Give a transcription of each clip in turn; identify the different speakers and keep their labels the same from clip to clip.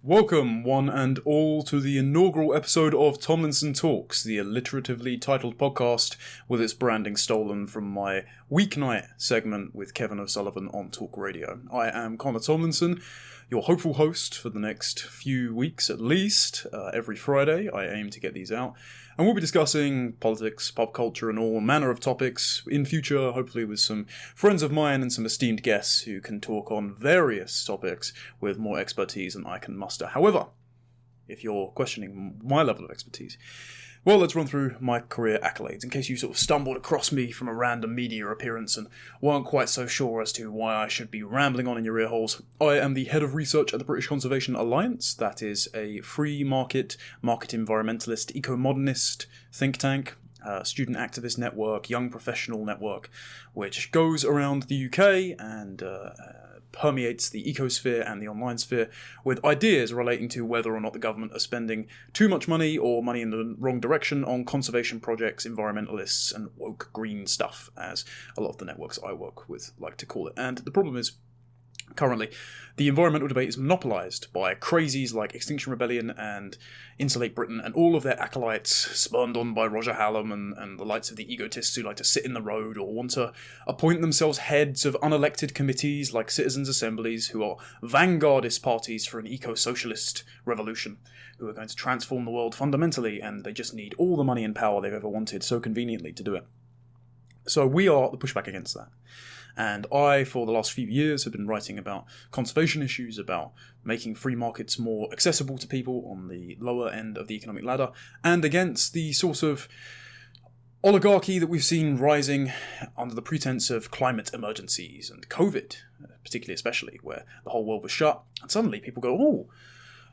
Speaker 1: Welcome, one and all, to the inaugural episode of Tomlinson Talks, the alliteratively titled podcast with its branding stolen from my weeknight segment with Kevin O'Sullivan on talkRadio. I am Connor Tomlinson, your hopeful host for the next few weeks at least. Every Friday I aim to get these out, and we'll be discussing politics, pop culture and all manner of topics in future, hopefully with some friends of mine and some esteemed guests who can talk on various topics with more expertise than I can muster. However, if you're questioning my level of expertise, well, let's run through my career accolades, in case you sort of stumbled across me from a random media appearance and weren't quite so sure as to why I should be rambling on in your ear holes. I am the head of research at the British Conservation Alliance. That is a free market environmentalist, eco-modernist think tank, student activist network, young professional network, which goes around the UK and permeates the ecosphere and the online sphere with ideas relating to whether or not the government are spending too much money or money in the wrong direction on conservation projects, environmentalists, and woke green stuff, as a lot of the networks I work with like to call it. And the problem is, currently, the environmental debate is monopolised by crazies like Extinction Rebellion and Insulate Britain and all of their acolytes spurned on by Roger Hallam and the likes of the egotists who like to sit in the road or want to appoint themselves heads of unelected committees like citizens' assemblies who are vanguardist parties for an eco-socialist revolution who are going to transform the world fundamentally, and they just need all the money and power they've ever wanted so conveniently to do it. So we are the pushback against that. And I, for the last few years, have been writing about conservation issues, about making free markets more accessible to people on the lower end of the economic ladder, and against the sort of oligarchy that we've seen rising under the pretense of climate emergencies and COVID, particularly especially, where the whole world was shut, and suddenly people go, oh,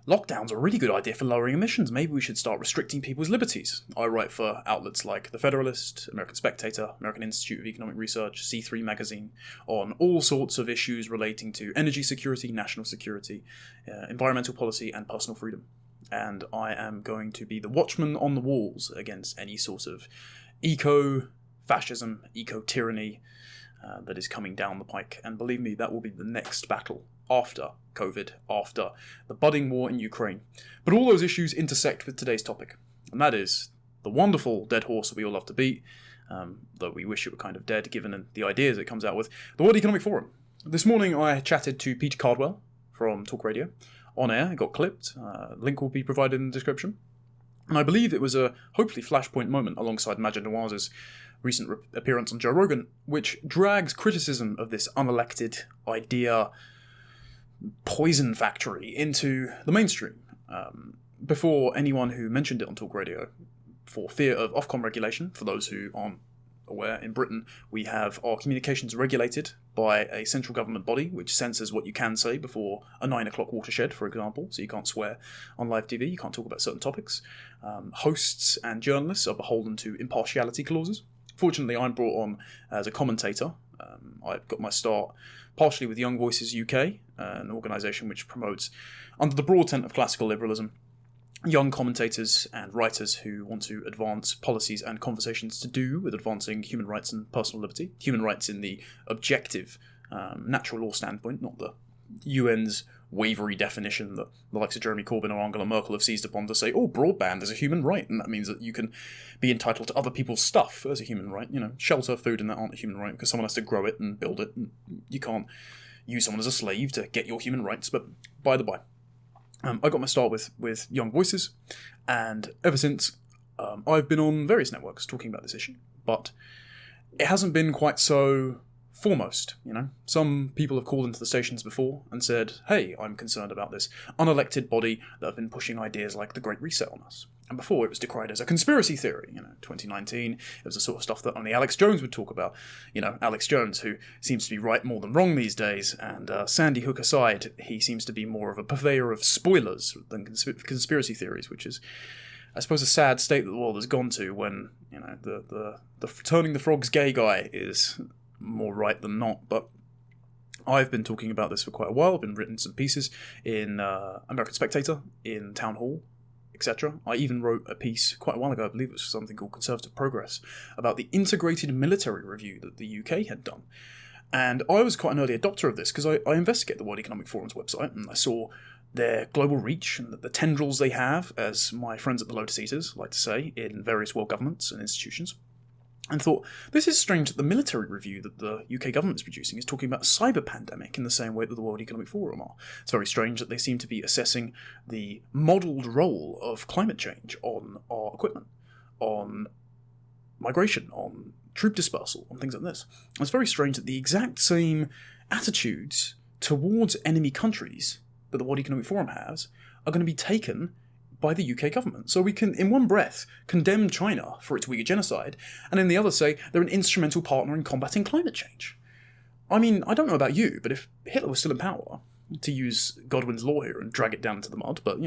Speaker 1: lockdown's a really good idea for lowering emissions. Maybe we should start restricting people's liberties. I write for outlets like The Federalist, American Spectator, American Institute of Economic Research, C3 magazine, on all sorts of issues relating to energy security, national security, environmental policy, and personal freedom. And I am going to be the watchman on the walls against any sort of eco-fascism, eco-tyranny that is coming down the pike. And believe me, that will be the next battle after COVID, after the budding war in Ukraine. But all those issues intersect with today's topic, and that is the wonderful dead horse that we all love to beat, though we wish it were kind of dead given the ideas it comes out with, the World Economic Forum. This morning I chatted to Peter Cardwell from talkRadio on air. It got clipped. Link will be provided in the description. And I believe it was a hopefully flashpoint moment alongside Majid Nawaz's recent appearance on Joe Rogan, which drags criticism of this unelected idea poison factory into the mainstream. Before anyone who mentioned it on talkRadio, for fear of Ofcom regulation, for those who aren't aware, in Britain we have our communications regulated by a central government body which censors what you can say before a 9 o'clock watershed, for example, so you can't swear on live TV, you can't talk about certain topics. Hosts and journalists are beholden to impartiality clauses. Fortunately, I'm brought on as a commentator. I got my start partially with Young Voices UK, an organisation which promotes, under the broad tent of classical liberalism, young commentators and writers who want to advance policies and conversations to do with advancing human rights and personal liberty. Human rights in the objective, natural law standpoint, not the UN's wavery definition that the likes of Jeremy Corbyn or Angela Merkel have seized upon to say, oh, broadband is a human right, and that means that you can be entitled to other people's stuff as a human right. You know, shelter, food, and that aren't a human right because someone has to grow it and build it, and you can't use someone as a slave to get your human rights. But by the by, I got my start with Young Voices, and ever since I've been on various networks talking about this issue, but it hasn't been quite so foremost, you know. Some people have called into the stations before and said, hey, I'm concerned about this unelected body that have been pushing ideas like the Great Reset on us. And before it was decried as a conspiracy theory, 2019, it was the sort of stuff that only Alex Jones would talk about. Alex Jones, who seems to be right more than wrong these days, and Sandy Hook aside, he seems to be more of a purveyor of spoilers than conspiracy theories, which is, I suppose, a sad state that the world has gone to when, the turning the frogs gay guy is more right than not. But I've been talking about this for quite a while. I've been written some pieces in American Spectator, in Town Hall, etc. I even wrote a piece quite a while ago, I believe it was something called Conservative Progress, about the integrated military review that the UK had done. And I was quite an early adopter of this because I investigate the World Economic Forum's website, and I saw their global reach and the tendrils they have, as my friends at the Lotus Eaters like to say, in various world governments and institutions, and thought, this is strange that the military review that the UK government is producing is talking about a cyber pandemic in the same way that the World Economic Forum are. It's very strange that they seem to be assessing the modelled role of climate change on our equipment, on migration, on troop dispersal, on things like this. It's very strange that the exact same attitudes towards enemy countries that the World Economic Forum has are going to be taken by the UK government. So we can, in one breath, condemn China for its Uyghur genocide, and in the other say they're an instrumental partner in combating climate change. I mean, I don't know about you, but if Hitler was still in power, to use Godwin's law here and drag it down into the mud, but,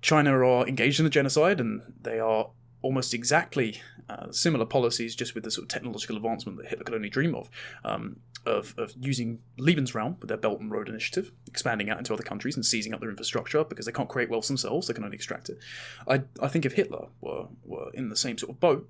Speaker 1: China are engaged in a genocide, and they are almost exactly similar policies, just with the sort of technological advancement that Hitler could only dream of using Lebensraum with their Belt and Road Initiative, expanding out into other countries and seizing up their infrastructure because they can't create wealth themselves, they can only extract it. I think if Hitler were in the same sort of boat,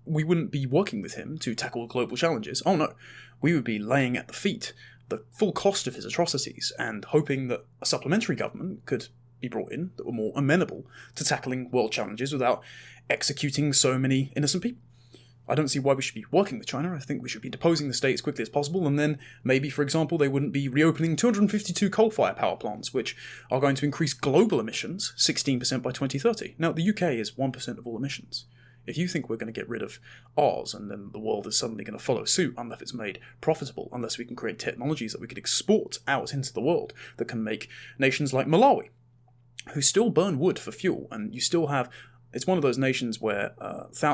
Speaker 1: we wouldn't be working with him to tackle global challenges. Oh no, we would be laying at the feet the full cost of his atrocities and hoping that a supplementary government could be brought in that were more amenable to tackling world challenges without executing so many innocent people. I don't see why we should be working with China. I think we should be deposing the state as quickly as possible, and then maybe, for example, they wouldn't be reopening 252 coal-fired power plants, which are going to increase global emissions 16% by 2030. Now, the UK is 1% of all emissions. If you think we're going to get rid of ours and then the world is suddenly going to follow suit unless it's made profitable, unless we can create technologies that we could export out into the world that can make nations like Malawi, who still burn wood for fuel, and you still have... It's one of those nations where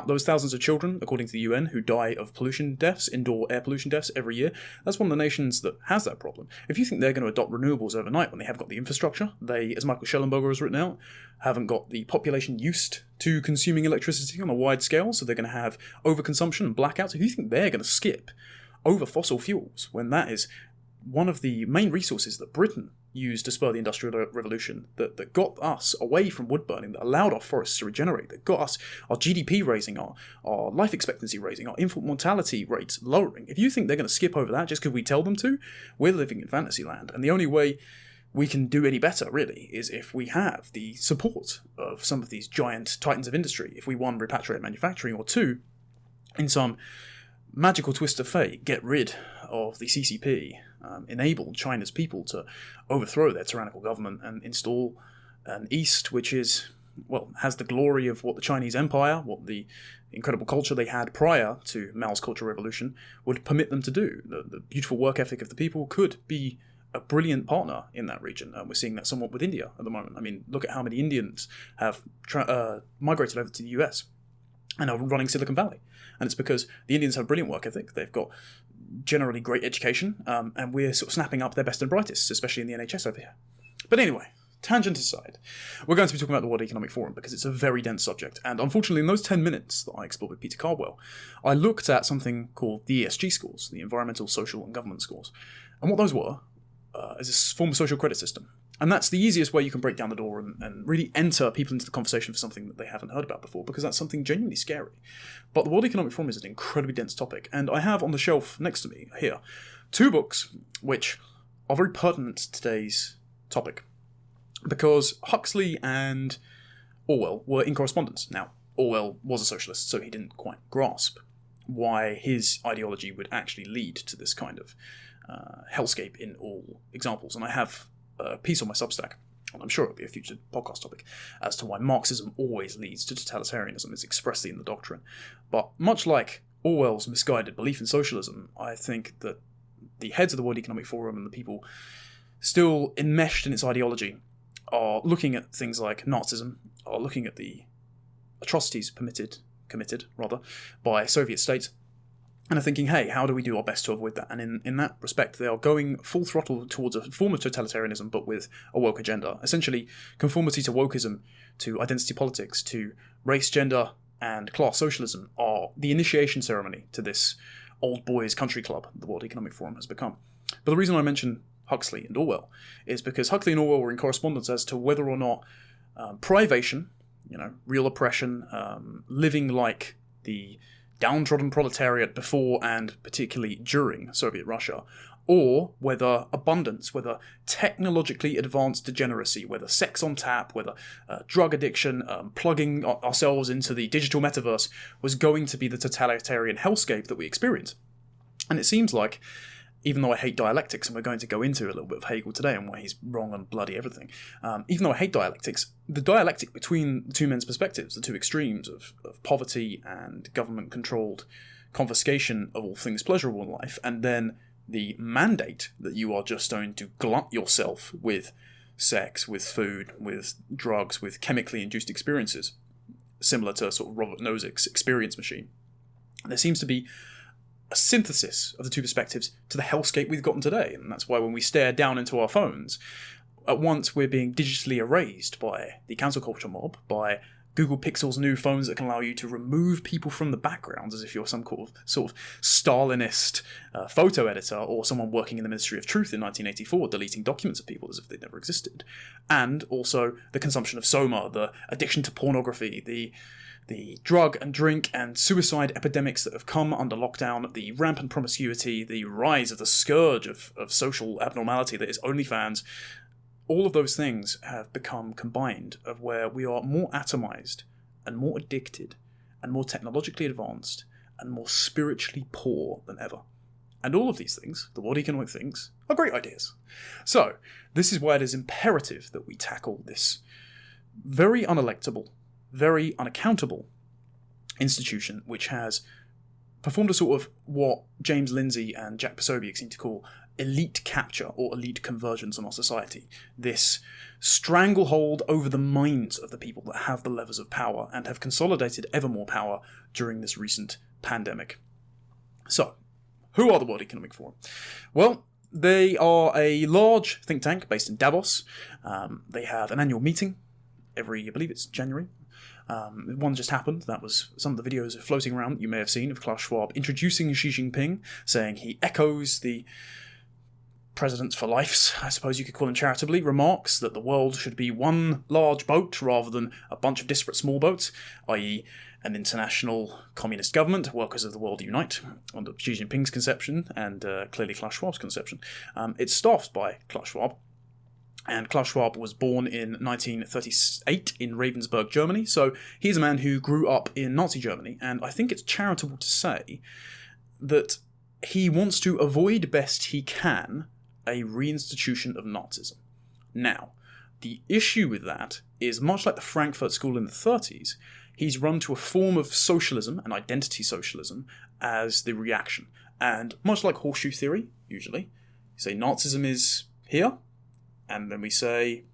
Speaker 1: those thousands of children, according to the UN, who die of pollution deaths, indoor air pollution deaths every year, that's one of the nations that has that problem. If you think they're going to adopt renewables overnight when they have got the infrastructure, they, as Michael Schellenberger has written out, haven't got the population used to consuming electricity on a wide scale, so they're going to have overconsumption and blackouts. If you think they're going to skip over fossil fuels, when that is one of the main resources that Britain used to spur the Industrial Revolution, that got us away from wood burning, that allowed our forests to regenerate, that got us our GDP raising, our life expectancy raising, our infant mortality rates lowering. If you think they're going to skip over that just because we tell them to, we're living in fantasy land. And the only way we can do any better, really, is if we have the support of some of these giant titans of industry. If we, one, repatriate manufacturing, or two, in some magical twist of fate, get rid of the CCP, enable China's people to overthrow their tyrannical government and install an East which is, well, has the glory of what the Chinese Empire, what the incredible culture they had prior to Mao's Cultural Revolution would permit them to do. The beautiful work ethic of the people could be a brilliant partner in that region. We're seeing that somewhat with India at the moment. I mean, look at how many Indians have migrated over to the US and are running Silicon Valley. And it's because the Indians have brilliant work ethic, they've got generally great education, and we're sort of snapping up their best and brightest, especially in the NHS over here. But anyway, tangent aside, we're going to be talking about the World Economic Forum because it's a very dense subject, and unfortunately in those 10 minutes that I explored with Peter Cardwell, I looked at something called the ESG Scores, the Environmental, Social and Government Scores, and what those were is a form of social credit system. And that's the easiest way you can break down the door and really enter people into the conversation for something that they haven't heard about before, because that's something genuinely scary. But the World Economic Forum is an incredibly dense topic, and I have on the shelf next to me here 2 books which are very pertinent to today's topic, because Huxley and Orwell were in correspondence. Now, Orwell was a socialist, so he didn't quite grasp why his ideology would actually lead to this kind of hellscape in all examples. And I have a piece on my Substack, and I'm sure it'll be a future podcast topic, as to why Marxism always leads to totalitarianism. It's expressly in the doctrine. But much like Orwell's misguided belief in socialism, I think that the heads of the World Economic Forum and the people still enmeshed in its ideology are looking at things like Nazism, are looking at the atrocities committed by Soviet states, and are thinking, hey, how do we do our best to avoid that? And in that respect, they are going full throttle towards a form of totalitarianism, but with a woke agenda. Essentially, conformity to wokeism, to identity politics, to race, gender, and class socialism are the initiation ceremony to this old boys country club the World Economic Forum has become. But the reason I mention Huxley and Orwell is because Huxley and Orwell were in correspondence as to whether or not privation, real oppression, living like the downtrodden proletariat before and particularly during Soviet Russia, or whether abundance, whether technologically advanced degeneracy, whether sex on tap, whether drug addiction, plugging ourselves into the digital metaverse was going to be the totalitarian hellscape that we experience. And it seems like, even though I hate dialectics, and we're going to go into a little bit of Hegel today and why he's wrong on bloody everything, even though I hate dialectics, the dialectic between the two men's perspectives, the two extremes of poverty and government-controlled confiscation of all things pleasurable in life, and then the mandate that you are just going to glut yourself with sex, with food, with drugs, with chemically induced experiences, similar to sort of Robert Nozick's experience machine. There seems to be a synthesis of the two perspectives to the hellscape we've gotten today, and that's why when we stare down into our phones, at once we're being digitally erased by the cancel culture mob, by Google Pixel's new phones that can allow you to remove people from the background as if you're some sort of Stalinist photo editor or someone working in the Ministry of Truth in 1984, deleting documents of people as if they'd never existed. And also the consumption of soma, the addiction to pornography, the drug and drink and suicide epidemics that have come under lockdown, the rampant promiscuity, the rise of the scourge of social abnormality that is OnlyFans. All of those things have become combined of where we are more atomized and more addicted and more technologically advanced and more spiritually poor than ever. And all of these things, the world economic things, are great ideas. So, this is why it is imperative that we tackle this very unelectable, very unaccountable institution which has performed a sort of what James Lindsay and Jack Posobiec seem to call elite capture or elite convergence on our society. This stranglehold over the minds of the people that have the levers of power and have consolidated ever more power during this recent pandemic. So, who are the World Economic Forum? Well, they are a large think tank based in Davos. They have an annual meeting every, I believe it's January. One just happened. That was some of the videos floating around that you may have seen of Klaus Schwab introducing Xi Jinping, saying he echoes the Presidents for Life's, I suppose you could call him charitably, remarks that the world should be one large boat rather than a bunch of disparate small boats, i.e. an international communist government, workers of the world unite, under Xi Jinping's conception and clearly Klaus Schwab's conception. It's staffed by Klaus Schwab. And Klaus Schwab was born in 1938 in Ravensburg, Germany, so he's a man who grew up in Nazi Germany, and I think it's charitable to say that he wants to avoid best he can a reinstitution of Nazism. Now, the issue with that is, much like the Frankfurt School in the 30s, he's run to a form of socialism, and identity socialism, as the reaction. And much like horseshoe theory, usually, you say Nazism is here, and then we say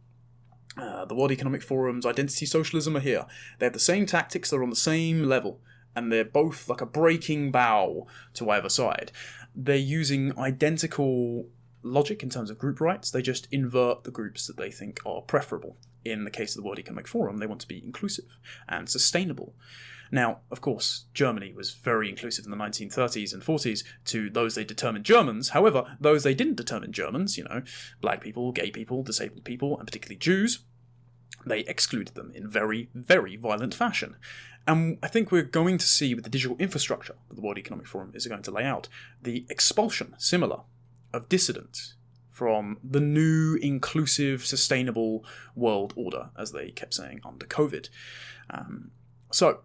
Speaker 1: the World Economic Forum's identity socialism are here. They have the same tactics, they're on the same level, and they're both like a breaking bow to either side. They're using identical logic in terms of group rights, they just invert the groups that they think are preferable. In the case of the World Economic Forum, they want to be inclusive and sustainable. Now, of course, Germany was very inclusive in the 1930s and 40s to those they determined Germans. However, those they didn't determine Germans, black people, gay people, disabled people, and particularly Jews, they excluded them in very, very violent fashion. And I think we're going to see with the digital infrastructure that the World Economic Forum is going to lay out, the expulsion, similar, of dissidents from the new, inclusive, sustainable world order, as they kept saying under COVID. So,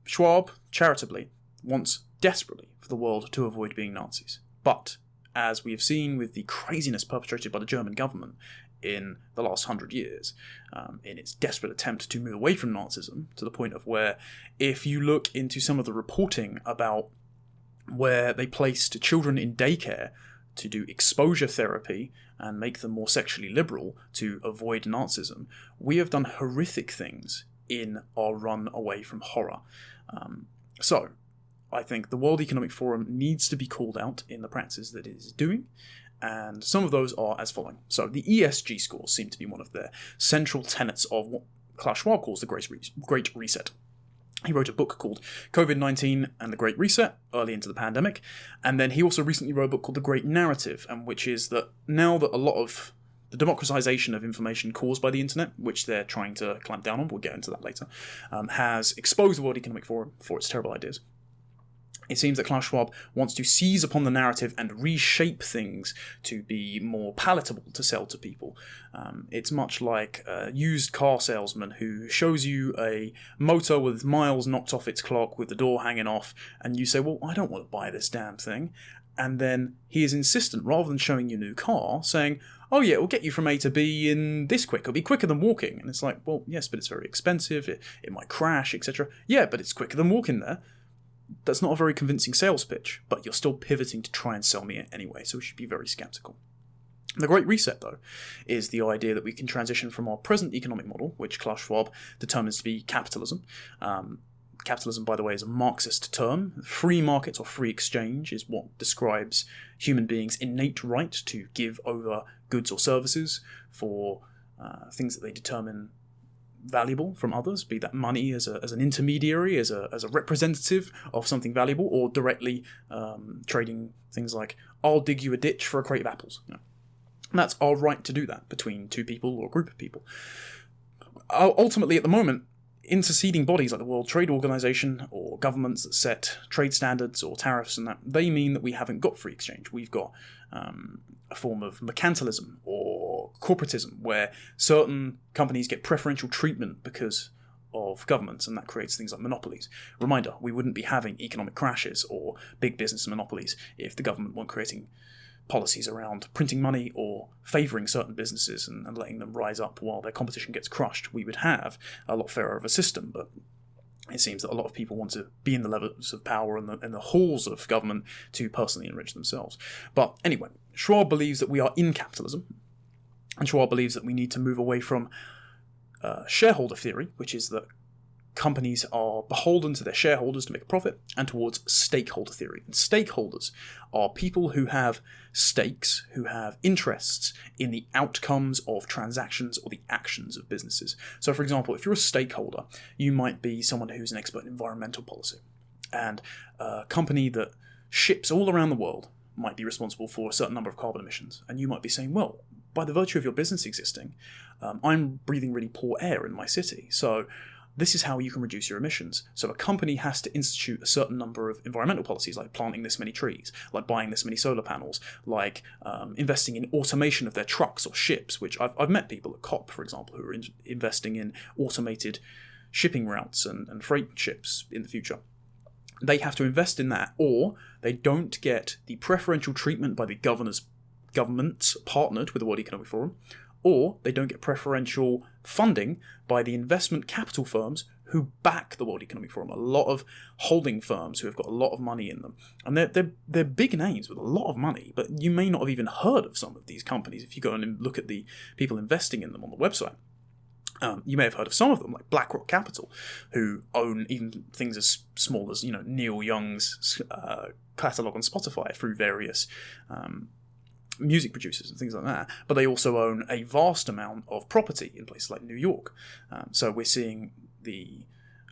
Speaker 1: Schwab, charitably, wants desperately for the world to avoid being Nazis. But, as we have seen with the craziness perpetrated by the German government in the last 100 years, in its desperate attempt to move away from Nazism, to the point of where, if you look into some of the reporting about where they placed children in daycare to do exposure therapy and make them more sexually liberal to avoid Nazism, we have done horrific things in our run away from horror. So, I think the World Economic Forum needs to be called out in the practices that it is doing, and some of those are as following. So, the ESG scores seem to be one of their central tenets of what Klaus Schwab calls the Great Reset. He wrote a book called COVID-19 and the Great Reset, early into the pandemic, and then he also recently wrote a book called The Great Narrative, and which is that now that a lot of the democratization of information caused by the internet, which they're trying to clamp down on, we'll get into that later, has exposed the World Economic Forum for its terrible ideas. It seems that Klaus Schwab wants to seize upon the narrative and reshape things to be more palatable to sell to people. It's much like a used car salesman who shows you a motor with miles knocked off its clock with the door hanging off, and you say, well, I don't want to buy this damn thing. And then he is insistent, rather than showing you a new car, saying, oh yeah, it will get you from A to B in this quick. It'll be quicker than walking. And it's like, well, yes, but it's very expensive. It might crash, etc. Yeah, but it's quicker than walking there. That's not a very convincing sales pitch, but you're still pivoting to try and sell me it anyway, so we should be very skeptical. The Great Reset, though, is the idea that we can transition from our present economic model, which Klaus Schwab determines to be capitalism. Capitalism, by the way, is a Marxist term. Free markets or free exchange is what describes human beings' innate right to give over goods or services for things that they determine valuable from others, be that money as an intermediary, as a representative of something valuable, or directly trading things like, I'll dig you a ditch for a crate of apples. And that's our right to do that between two people or a group of people. Ultimately, at the moment, interceding bodies like the World Trade Organization or governments that set trade standards or tariffs and that, they mean that we haven't got free exchange. We've got a form of mercantilism or corporatism where certain companies get preferential treatment because of governments, and that creates things like monopolies. Reminder, we wouldn't be having economic crashes or big business monopolies if the government weren't creating policies around printing money or favouring certain businesses and letting them rise up while their competition gets crushed. We would have a lot fairer of a system, but it seems that a lot of people want to be in the levels of power and the halls of government to personally enrich themselves. But anyway, Schwab believes that we are in capitalism, and Schwab believes that we need to move away from shareholder theory, which is that companies are beholden to their shareholders to make a profit, and towards stakeholder theory. And stakeholders are people who have stakes, who have interests in the outcomes of transactions or the actions of businesses. So, for example, if you're a stakeholder, you might be someone who's an expert in environmental policy, and a company that ships all around the world might be responsible for a certain number of carbon emissions. And you might be saying, well, by the virtue of your business existing, I'm breathing really poor air in my city, so this is how you can reduce your emissions. So a company has to institute a certain number of environmental policies, like planting this many trees, like buying this many solar panels, like investing in automation of their trucks or ships, which I've met people at COP, for example, who are investing in automated shipping routes and freight ships in the future. They have to invest in that, or they don't get the preferential treatment by the governments partnered with the World Economic Forum, or they don't get preferential funding by the investment capital firms who back the World Economic Forum. A lot of holding firms who have got a lot of money in them. And they're big names with a lot of money, but you may not have even heard of some of these companies if you go and look at the people investing in them on the website. You may have heard of some of them, like BlackRock Capital, who own even things as small as Neil Young's catalogue on Spotify through various music producers and things like that, but they also own a vast amount of property in places like New York. So we're seeing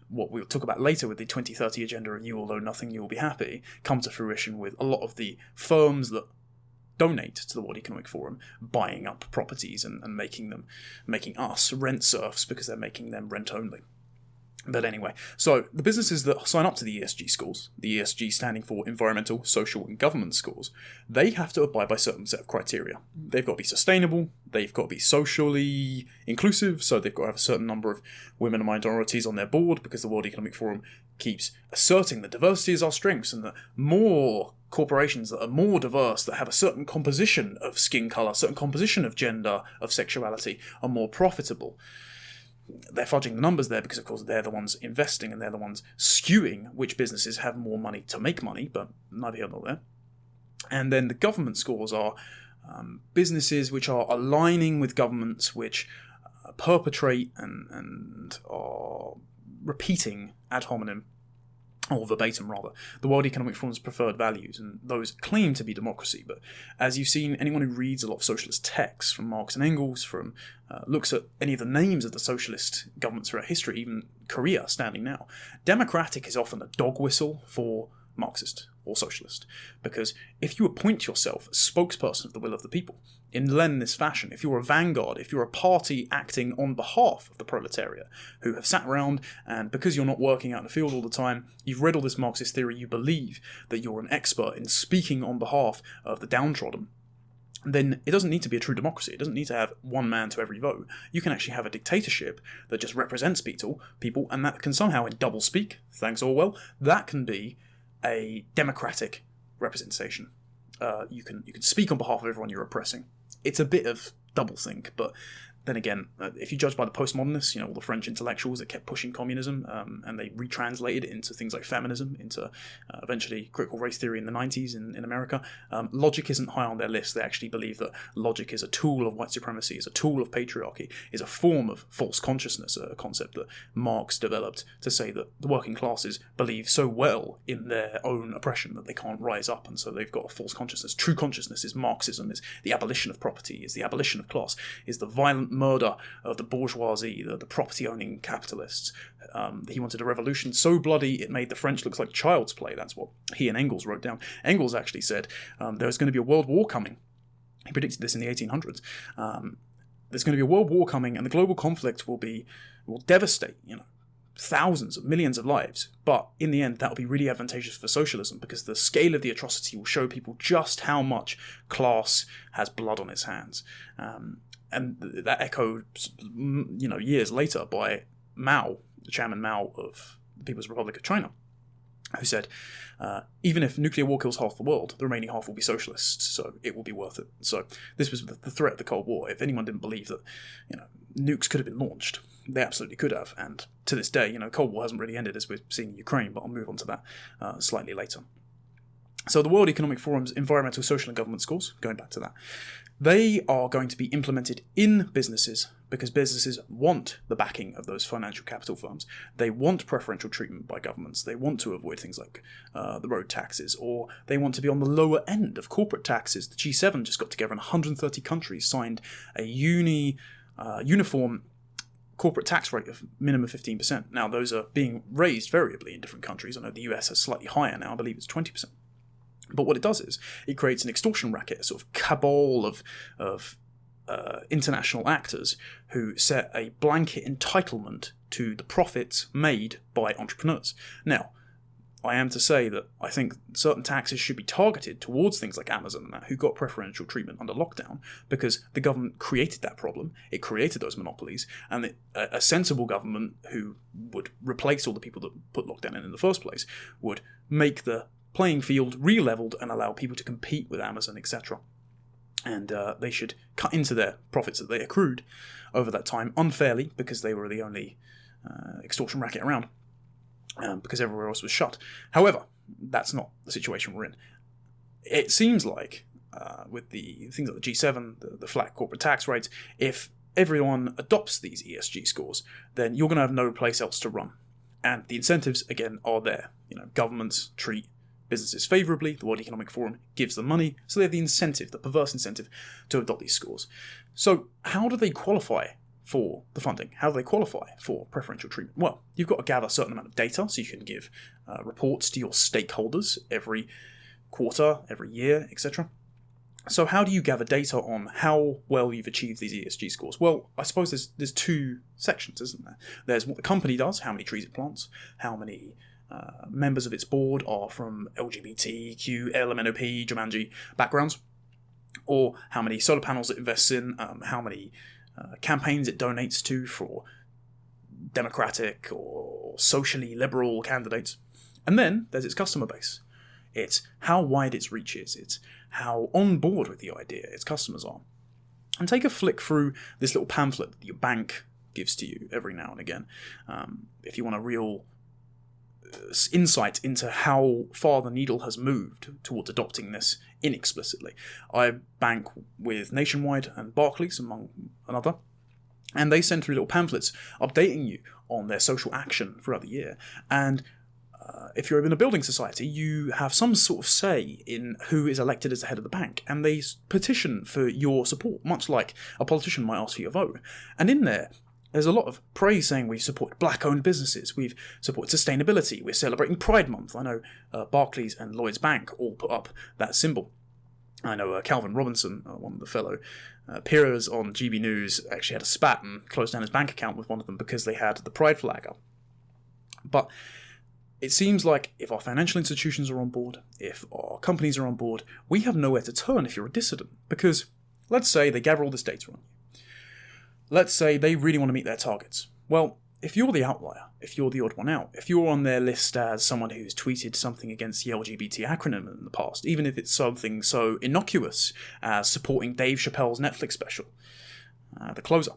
Speaker 1: what we'll talk about later with the 2030 agenda of you will own nothing, you will be happy, come to fruition with a lot of the firms that donate to the World Economic Forum buying up properties and making us rent serfs because they're making them rent only. But anyway, so the businesses that sign up to the ESG scores, the ESG standing for environmental, social and governance scores, they have to abide by a certain set of criteria. They've got to be sustainable, they've got to be socially inclusive, so they've got to have a certain number of women and minorities on their board because the World Economic Forum keeps asserting that diversity is our strengths and that more corporations that are more diverse, that have a certain composition of skin colour, certain composition of gender, of sexuality, are more profitable. They're fudging the numbers there because, of course, they're the ones investing and they're the ones skewing which businesses have more money to make money, but neither here nor there. And then the government scores are businesses which are aligning with governments which perpetrate and are repeating ad hominem, or verbatim rather, the World Economic Forum's preferred values, and those claim to be democracy. But as you've seen, anyone who reads a lot of socialist texts from Marx and Engels, looks at any of the names of the socialist governments throughout history, even Korea standing now, democratic is often a dog whistle for Marxist or socialist. Because if you appoint yourself as spokesperson of the will of the people in Leninist fashion, if you're a vanguard, if you're a party acting on behalf of the proletariat who have sat around and because you're not working out in the field all the time, you've read all this Marxist theory, you believe that you're an expert in speaking on behalf of the downtrodden, then it doesn't need to be a true democracy. It doesn't need to have one man to every vote. You can actually have a dictatorship that just represents people, and that can somehow, in double speak, thanks Orwell, that can be a democratic representation. You can speak on behalf of everyone you're oppressing. It's a bit of doublethink, but then again, if you judge by the postmodernists, all the French intellectuals that kept pushing communism, and they retranslated it into things like feminism, into eventually critical race theory in the 90s in America, logic isn't high on their list. They actually believe that logic is a tool of white supremacy, is a tool of patriarchy, is a form of false consciousness, a concept that Marx developed to say that the working classes believe so well in their own oppression that they can't rise up, and so they've got a false consciousness. True consciousness is Marxism, is the abolition of property, is the abolition of class, is the violent murder of the bourgeoisie, the property-owning capitalists. He wanted a revolution so bloody it made the French look like child's play. That's what he and Engels wrote down. Engels actually said there's going to be a world war coming. He predicted this in the 1800s. There's going to be a world war coming, and the global conflict will devastate, thousands of millions of lives. But in the end, that'll be really advantageous for socialism because the scale of the atrocity will show people just how much class has blood on its hands. And that echoed, years later by Mao, the Chairman Mao of the People's Republic of China, who said, even if nuclear war kills half the world, the remaining half will be socialists, so it will be worth it. So this was the threat of the Cold War. If anyone didn't believe that, nukes could have been launched, they absolutely could have. And to this day, Cold War hasn't really ended as we're seeing in Ukraine, but I'll move on to that slightly later. So the World Economic Forum's environmental, social and government scores, going back to that, they are going to be implemented in businesses because businesses want the backing of those financial capital firms. They want preferential treatment by governments. They want to avoid things like the road taxes, or they want to be on the lower end of corporate taxes. The G7 just got together and 130 countries signed a uniform corporate tax rate of minimum 15%. Now, those are being raised variably in different countries. I know the US has slightly higher now. I believe it's 20%. But what it does is it creates an extortion racket, a sort of cabal of international actors who set a blanket entitlement to the profits made by entrepreneurs. Now, I am to say that I think certain taxes should be targeted towards things like Amazon and that, who got preferential treatment under lockdown, because the government created that problem. It created those monopolies, and a sensible government who would replace all the people that put lockdown in the first place would make the playing field re-leveled and allow people to compete with Amazon, etc. And they should cut into their profits that they accrued over that time unfairly, because they were the only extortion racket around, because everywhere else was shut. However, that's not the situation we're in. It seems like, with the things like the G7, the flat corporate tax rates, if everyone adopts these ESG scores, then you're going to have no place else to run. And the incentives, again, are there. Governments treat businesses favourably, the World Economic Forum gives them money, so they have the incentive, the perverse incentive, to adopt these scores. So how do they qualify for the funding? How do they qualify for preferential treatment? Well, you've got to gather a certain amount of data, so you can give reports to your stakeholders every quarter, every year, etc. So how do you gather data on how well you've achieved these ESG scores? Well, I suppose there's two sections, isn't there? There's what the company does, how many trees it plants, how many members of its board are from LGBTQ, LMNOP, Jumanji backgrounds, or how many solar panels it invests in, how many campaigns it donates to for democratic or socially liberal candidates. And then there's its customer base. It's how wide its reach is. It's how on board with the idea its customers are. And take a flick through this little pamphlet that your bank gives to you every now and again. If you want a real insight into how far the needle has moved towards adopting this inexplicitly. I bank with Nationwide and Barclays, among another, and they send through little pamphlets updating you on their social action throughout the year. And if you're in a building society, you have some sort of say in who is elected as the head of the bank, and they petition for your support, much like a politician might ask for your vote. And in there, there's a lot of praise saying we've supported black-owned businesses, we've supported sustainability, we're celebrating Pride Month. I know Barclays and Lloyds Bank all put up that symbol. I know Calvin Robinson, one of the fellow peers on GB News, actually had a spat and closed down his bank account with one of them because they had the pride flag up. But it seems like if our financial institutions are on board, if our companies are on board, we have nowhere to turn if you're a dissident. Because let's say they gather all this data on you. Let's say they really want to meet their targets. Well, if you're the outlier, if you're the odd one out, if you're on their list as someone who's tweeted something against the LGBT acronym in the past, even if it's something so innocuous as supporting Dave Chappelle's Netflix special, The Closer,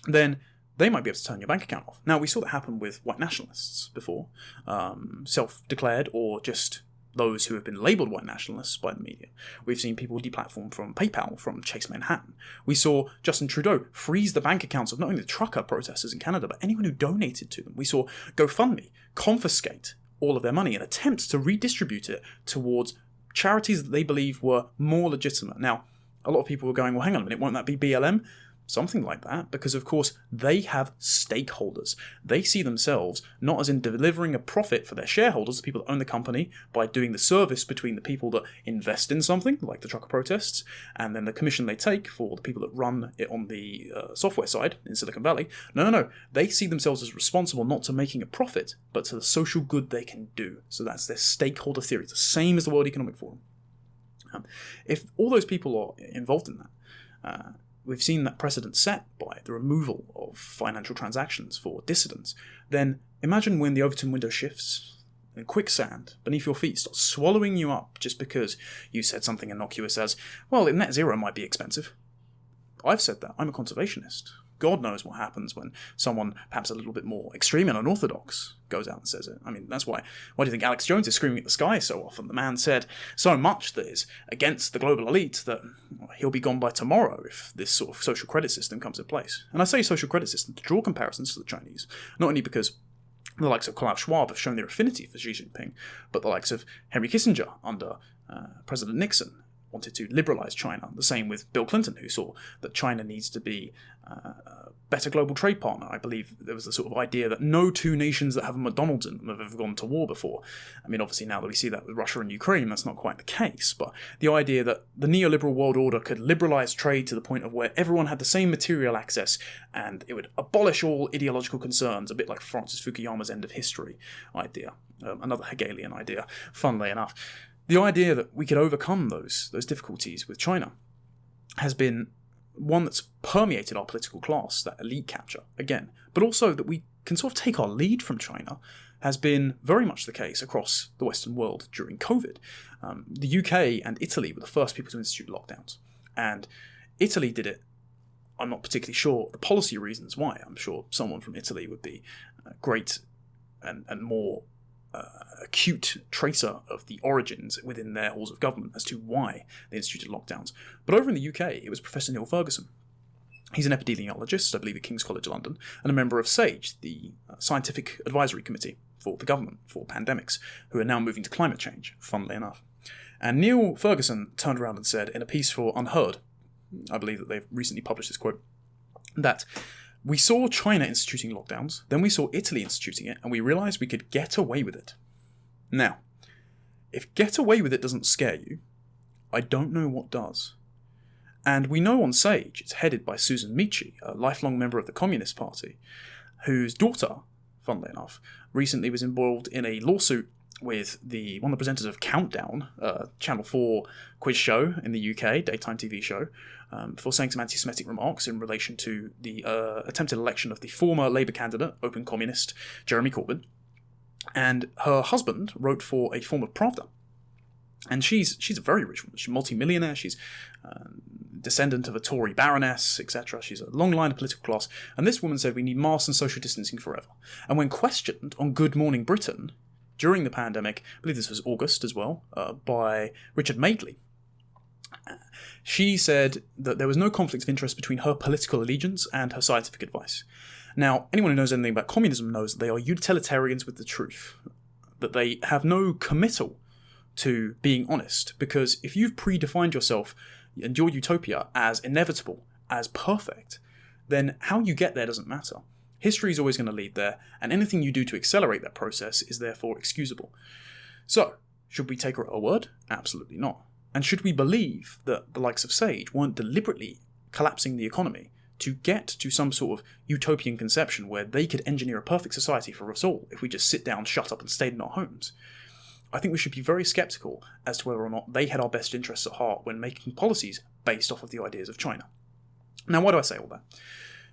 Speaker 1: then they might be able to turn your bank account off. Now, we saw that happen with white nationalists before, self-declared or just those who have been labelled white nationalists by the media. We've seen people deplatform from PayPal, from Chase Manhattan. We saw Justin Trudeau freeze the bank accounts of not only the trucker protesters in Canada, but anyone who donated to them. We saw GoFundMe confiscate all of their money and attempt to redistribute it towards charities that they believe were more legitimate. Now, a lot of people were going, well, hang on a minute, won't that be BLM? Something like that, because of course they have stakeholders. They see themselves not as in delivering a profit for their shareholders, the people that own the company, by doing the service between the people that invest in something, like the trucker protests, and then the commission they take for the people that run it on the software side in Silicon Valley. No. They see themselves as responsible not to making a profit, but to the social good they can do. So that's their stakeholder theory. It's the same as the World Economic Forum. If all those people are involved in that, we've seen that precedent set by the removal of financial transactions for dissidents, then imagine when the Overton window shifts and quicksand beneath your feet starts swallowing you up just because you said something innocuous as, well, net zero might be expensive. I've said that. I'm a conservationist. God knows what happens when someone perhaps a little bit more extreme and unorthodox goes out and says it. I mean, that's why do you think Alex Jones is screaming at the sky so often? The man said so much that is against the global elite that he'll be gone by tomorrow if this sort of social credit system comes in place. And I say social credit system to draw comparisons to the Chinese, not only because the likes of Klaus Schwab have shown their affinity for Xi Jinping, but the likes of Henry Kissinger under President Nixon wanted to liberalise China. The same with Bill Clinton, who saw that China needs to be a better global trade partner. I believe there was the sort of idea that no two nations that have a McDonald's in them have ever gone to war before. I mean, obviously now that we see that with Russia and Ukraine, that's not quite the case, but the idea that the neoliberal world order could liberalise trade to the point of where everyone had the same material access and it would abolish all ideological concerns, a bit like Francis Fukuyama's end of history idea, another Hegelian idea, funnily enough. The idea that we could overcome those difficulties with China has been one that's permeated our political class, that elite capture, again. But also that we can sort of take our lead from China has been very much the case across the Western world during COVID. The UK and Italy were the first people to institute lockdowns. And Italy did it, I'm not particularly sure the policy reasons why. I'm sure someone from Italy would be great and more acute tracer of the origins within their halls of government as to why they instituted lockdowns. But over in the UK, it was Professor Neil Ferguson. He's an epidemiologist, I believe, at King's College London, and a member of SAGE, the Scientific Advisory Committee for the government for pandemics, who are now moving to climate change, funnily enough. And Neil Ferguson turned around and said in a piece for Unheard, I believe that they've recently published this quote, that we saw China instituting lockdowns, then we saw Italy instituting it, and we realised we could get away with it. Now, if get away with it doesn't scare you, I don't know what does. And we know on SAGE it's headed by Susan Michi, a lifelong member of the Communist Party, whose daughter, funnily enough, recently was involved in a lawsuit with one of the presenters of Countdown, Channel 4 quiz show in the UK, daytime TV show, for saying some anti-Semitic remarks in relation to the attempted election of the former Labour candidate, open communist, Jeremy Corbyn. And her husband wrote for a form of Pravda. And she's a very rich woman. She's a multi-millionaire. She's descendant of a Tory baroness, etc. She's a long line of political class. And this woman said we need masks and social distancing forever. And when questioned on Good Morning Britain during the pandemic, I believe this was August as well, by Richard Madeley, she said that there was no conflict of interest between her political allegiance and her scientific advice. Now, anyone who knows anything about communism knows that they are utilitarians with the truth, that they have no committal to being honest, because if you've predefined yourself and your utopia as inevitable, as perfect, then how you get there doesn't matter. History is always going to lead there, and anything you do to accelerate that process is therefore excusable. So, should we take her at her word? Absolutely not. And should we believe that the likes of Sage weren't deliberately collapsing the economy to get to some sort of utopian conception where they could engineer a perfect society for us all if we just sit down, shut up, and stayed in our homes? I think we should be very sceptical as to whether or not they had our best interests at heart when making policies based off of the ideas of China. Now, why do I say all that?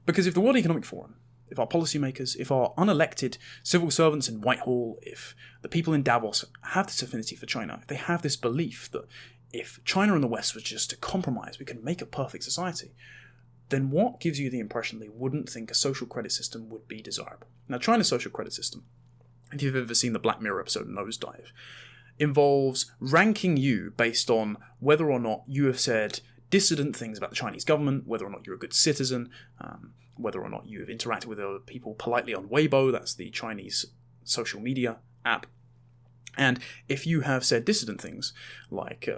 Speaker 1: Because if the World Economic Forum, if our policymakers, if our unelected civil servants in Whitehall, if the people in Davos have this affinity for China, if they have this belief that if China and the West was just to compromise, we could make a perfect society, then what gives you the impression they wouldn't think a social credit system would be desirable? Now, China's social credit system, if you've ever seen the Black Mirror episode Nosedive, involves ranking you based on whether or not you have said dissident things about the Chinese government, whether or not you're a good citizen, whether or not you have interacted with other people politely on Weibo, that's the Chinese social media app. And if you have said dissident things, like,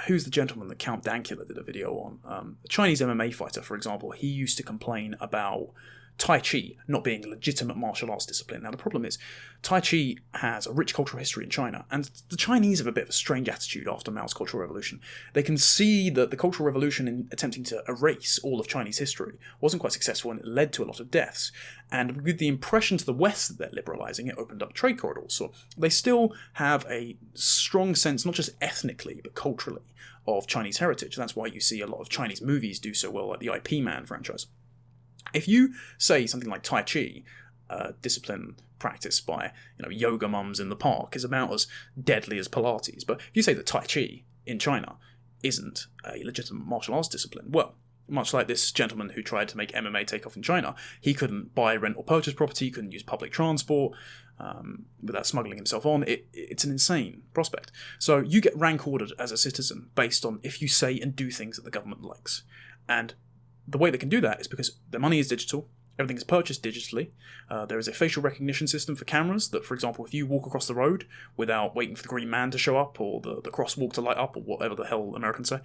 Speaker 1: who's the gentleman that Count Dankula did a video on? A Chinese MMA fighter, for example, he used to complain about Tai Chi not being a legitimate martial arts discipline. Now, the problem is, Tai Chi has a rich cultural history in China, and the Chinese have a bit of a strange attitude after Mao's Cultural Revolution. They can see that the Cultural Revolution, in attempting to erase all of Chinese history, wasn't quite successful, and it led to a lot of deaths. And with the impression to the West that they're liberalising, it opened up trade corridors. So they still have a strong sense, not just ethnically, but culturally, of Chinese heritage. That's why you see a lot of Chinese movies do so well, like the IP Man franchise. If you say something like Tai Chi, discipline practiced by yoga mums in the park, is about as deadly as Pilates, but if you say that Tai Chi in China isn't a legitimate martial arts discipline, well, much like this gentleman who tried to make MMA take off in China, he couldn't buy, rent or purchase property, he couldn't use public transport without smuggling himself on. It's an insane prospect. So you get rank ordered as a citizen based on if you say and do things that the government likes. And the way they can do that is because their money is digital, everything is purchased digitally. There is a facial recognition system for cameras that, for example, if you walk across the road without waiting for the green man to show up or the crosswalk to light up or whatever the hell Americans say,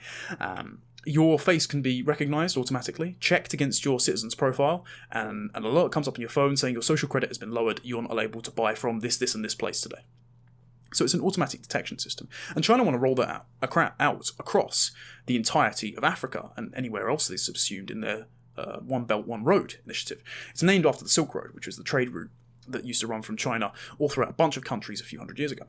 Speaker 1: your face can be recognised automatically, checked against your citizen's profile, and an alert comes up on your phone saying your social credit has been lowered, you're not able to buy from this, and this place today. So it's an automatic detection system. And China want to roll that out across the entirety of Africa and anywhere else they subsumed in their One Belt, One Road initiative. It's named after the Silk Road, which was the trade route that used to run from China all throughout a bunch of countries a few hundred years ago.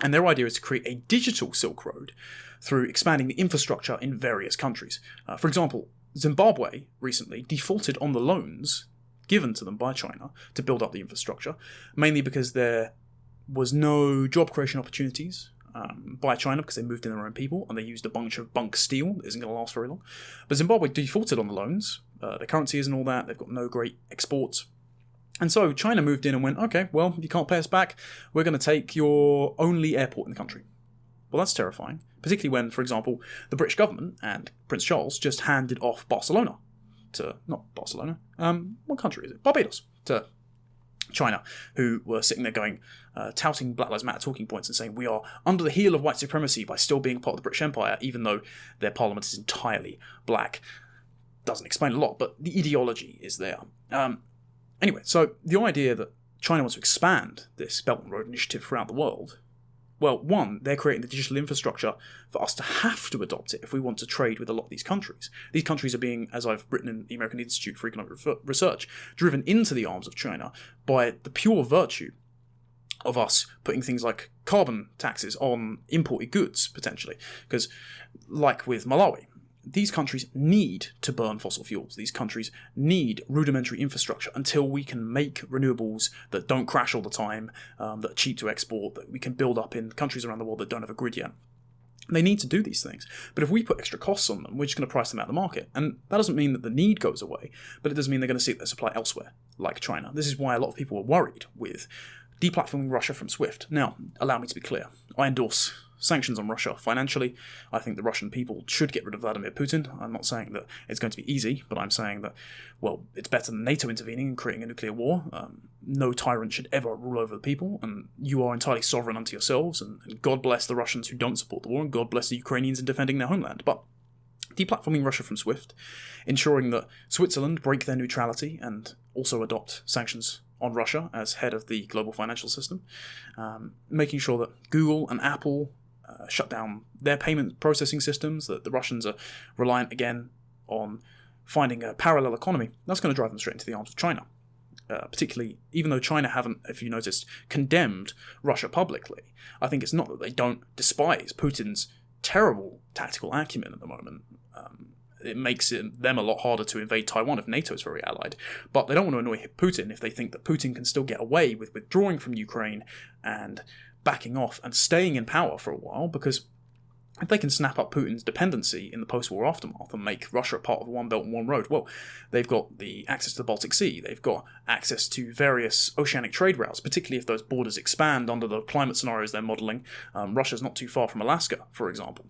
Speaker 1: And their idea is to create a digital Silk Road through expanding the infrastructure in various countries. For example, Zimbabwe recently defaulted on the loans given to them by China to build up the infrastructure, mainly because there was no job creation opportunities by China because they moved in their own people and they used a bunch of bunk steel that isn't going to last very long. But Zimbabwe defaulted on the loans. Their currency isn't all that. They've got no great exports. And so China moved in and went, okay, well, you can't pay us back. We're going to take your only airport in the country. Well, that's terrifying, particularly when, for example, the British government and Prince Charles just handed off Barcelona to, not Barcelona, what country is it? Barbados, to China, who were sitting there going, touting Black Lives Matter talking points and saying we are under the heel of white supremacy by still being part of the British Empire, even though their parliament is entirely black. Doesn't explain a lot, but the ideology is there. Anyway, so the idea that China wants to expand this Belt and Road initiative throughout the world, well, one, they're creating the digital infrastructure for us to have to adopt it if we want to trade with a lot of these countries. These countries are being, as I've written in the American Institute for Economic Research, driven into the arms of China by the pure virtue of us putting things like carbon taxes on imported goods, potentially. Because, like with Malawi, these countries need to burn fossil fuels. These countries need rudimentary infrastructure until we can make renewables that don't crash all the time, that are cheap to export, that we can build up in countries around the world that don't have a grid yet. They need to do these things. But if we put extra costs on them, we're just going to price them out of the market. And that doesn't mean that the need goes away, but it does mean they're going to seek their supply elsewhere, like China. This is why a lot of people are worried with deplatforming Russia from SWIFT. Now, allow me to be clear. I endorse sanctions on Russia financially. I think the Russian people should get rid of Vladimir Putin. I'm not saying that it's going to be easy, but I'm saying that, well, it's better than NATO intervening and creating a nuclear war. No tyrant should ever rule over the people, and you are entirely sovereign unto yourselves, and God bless the Russians who don't support the war, and God bless the Ukrainians in defending their homeland. But deplatforming Russia from SWIFT, ensuring that Switzerland break their neutrality and also adopt sanctions on Russia as head of the global financial system, making sure that Google and Apple shut down their payment processing systems, that the Russians are reliant again on finding a parallel economy. That's going to drive them straight into the arms of China. Particularly, even though China haven't, if you noticed, condemned Russia publicly, I think it's not that they don't despise Putin's terrible tactical acumen at the moment. It makes them a lot harder to invade Taiwan if NATO is very allied. But they don't want to annoy Putin if they think that Putin can still get away with withdrawing from Ukraine and backing off and staying in power for a while, because if they can snap up Putin's dependency in the post-war aftermath and make Russia part of One Belt and One Road, well, they've got the access to the Baltic Sea, they've got access to various oceanic trade routes, particularly if those borders expand under the climate scenarios they're modelling. Russia's not too far from Alaska, for example,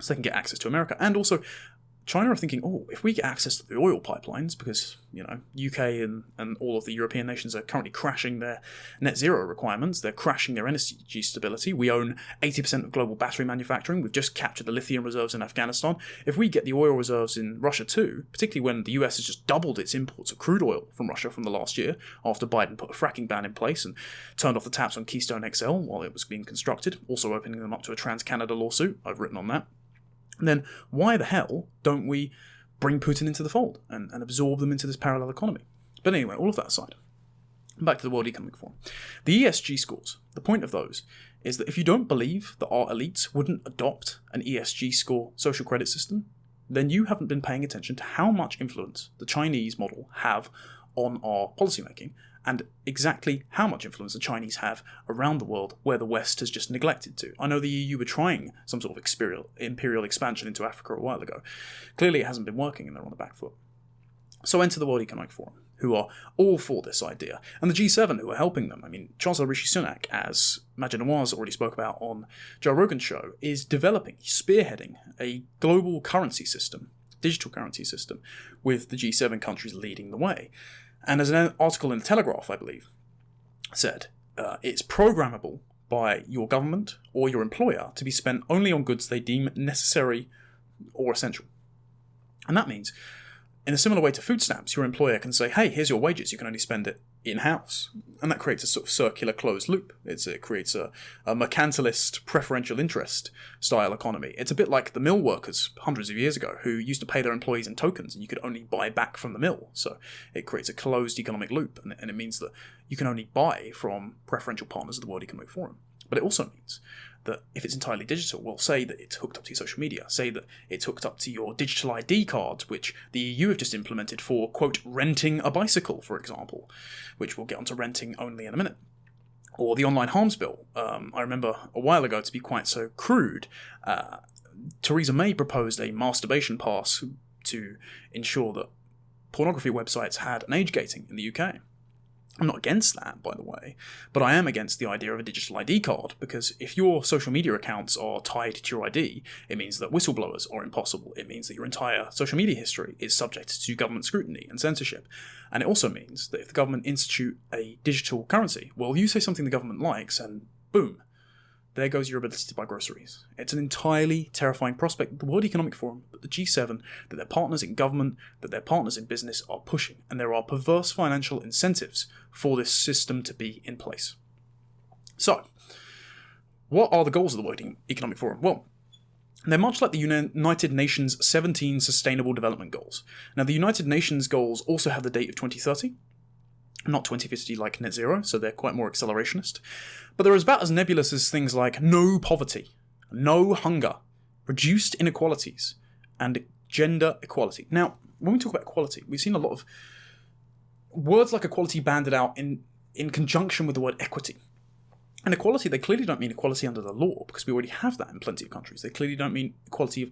Speaker 1: so they can get access to America. And also, China are thinking, if we get access to the oil pipelines, because, UK and all of the European nations are currently crashing their net zero requirements, they're crashing their energy stability. We own 80% of global battery manufacturing. We've just captured the lithium reserves in Afghanistan. If we get the oil reserves in Russia too, particularly when the US has just doubled its imports of crude oil from Russia from the last year, after Biden put a fracking ban in place and turned off the taps on Keystone XL while it was being constructed, also opening them up to a Trans-Canada lawsuit. I've written on that. Then why the hell don't we bring Putin into the fold and absorb them into this parallel economy? But anyway, all of that aside, back to the World Economic Forum. The ESG scores, the point of those is that if you don't believe that our elites wouldn't adopt an ESG score social credit system, then you haven't been paying attention to how much influence the Chinese model have on our policymaking, and exactly how much influence the Chinese have around the world where the West has just neglected to. I know the EU were trying some sort of imperial expansion into Africa a while ago. Clearly it hasn't been working and they're on the back foot. So enter the World Economic Forum, who are all for this idea, and the G7 who are helping them. I mean, Chancellor Rishi Sunak, as Majid Nawaz already spoke about on Joe Rogan's show, is developing, spearheading a global currency system, digital currency system, with the G7 countries leading the way. And as an article in the Telegraph, I believe, said, it's programmable by your government or your employer to be spent only on goods they deem necessary or essential. And that means, in a similar way to food stamps, your employer can say, hey, here's your wages, you can only spend it in-house. And that creates a sort of circular closed loop. It creates a mercantilist preferential interest style economy. It's a bit like the mill workers hundreds of years ago who used to pay their employees in tokens and you could only buy back from the mill. So it creates a closed economic loop, and it means that you can only buy from preferential partners of the World Economic Forum. But it also means that if it's entirely digital, well, say that it's hooked up to your social media, say that it's hooked up to your digital ID card, which the EU have just implemented for, quote, renting a bicycle, for example, which we'll get onto renting only in a minute. Or the online harms bill. I remember a while ago, to be quite so crude, Theresa May proposed a masturbation pass to ensure that pornography websites had an age gating in the UK. I'm not against that, by the way, but I am against the idea of a digital ID card, because if your social media accounts are tied to your ID, it means that whistleblowers are impossible. It means that your entire social media history is subject to government scrutiny and censorship. And it also means that if the government institute a digital currency, well, you say something the government likes and boom, there goes your ability to buy groceries. It's an entirely terrifying prospect that the World Economic Forum, that the G7, that their partners in government, that their partners in business are pushing. And there are perverse financial incentives for this system to be in place. So, what are the goals of the World Economic Forum? Well, they're much like the United Nations 17 Sustainable Development Goals. Now, the United Nations goals also have the date of 2030. Not 2050 like net zero, so they're quite more accelerationist. But they're about as nebulous as things like no poverty, no hunger, reduced inequalities, and gender equality. Now, when we talk about equality, we've seen a lot of words like equality banded out in conjunction with the word equity. And equality, they clearly don't mean equality under the law, because we already have that in plenty of countries. They clearly don't mean equality of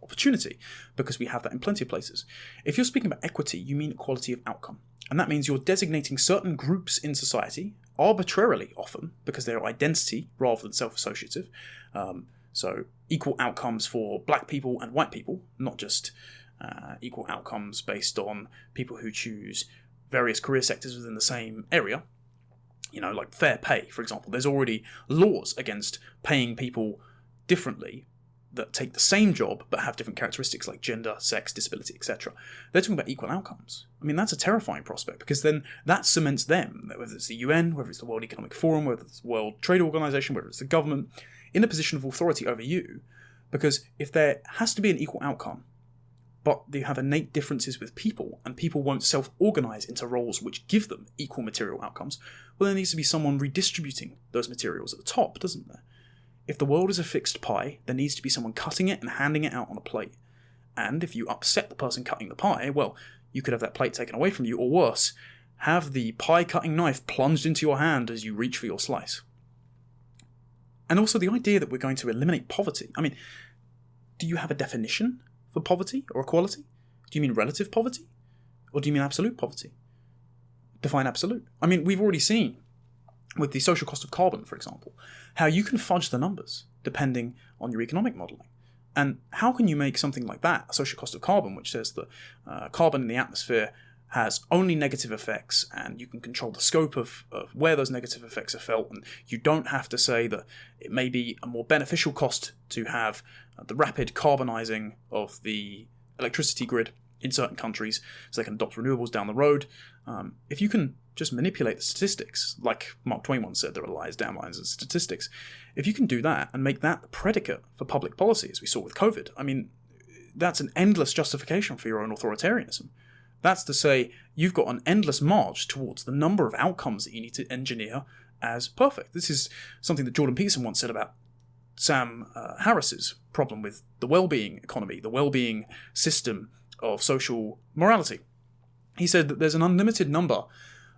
Speaker 1: opportunity, because we have that in plenty of places. If you're speaking about equity, you mean equality of outcome. And that means you're designating certain groups in society, arbitrarily often, because they're identity rather than self-associative. So equal outcomes for black people and white people, not just equal outcomes based on people who choose various career sectors within the same area. You know, like fair pay, for example. There's already laws against paying people differently that take the same job but have different characteristics like gender, sex, disability, etc. They're talking about equal outcomes. I mean, that's a terrifying prospect, because then that cements them, whether it's the UN, whether it's the World Economic Forum, whether it's the World Trade Organization, whether it's the government, in a position of authority over you. Because if there has to be an equal outcome, but you have innate differences with people, and people won't self-organize into roles which give them equal material outcomes, well, there needs to be someone redistributing those materials at the top, doesn't there? If the world is a fixed pie, there needs to be someone cutting it and handing it out on a plate. And if you upset the person cutting the pie, well, you could have that plate taken away from you, or worse, have the pie-cutting knife plunged into your hand as you reach for your slice. And also the idea that we're going to eliminate poverty. I mean, do you have a definition for poverty or equality? Do you mean relative poverty? Or do you mean absolute poverty? Define absolute. I mean, we've already seen with the social cost of carbon, for example, how you can fudge the numbers depending on your economic modelling. And how can you make something like that, a social cost of carbon, which says that carbon in the atmosphere has only negative effects, and you can control the scope of where those negative effects are felt, and you don't have to say that it may be a more beneficial cost to have the rapid carbonising of the electricity grid in certain countries so they can adopt renewables down the road. If you can just manipulate the statistics, like Mark Twain once said, there are lies, downlines, and statistics. If you can do that and make that the predicate for public policy, as we saw with COVID, I mean, that's an endless justification for your own authoritarianism. That's to say, you've got an endless march towards the number of outcomes that you need to engineer as perfect. This is something that Jordan Peterson once said about Sam Harris's problem with the well-being economy, the well-being system of social morality. He said that there's an unlimited number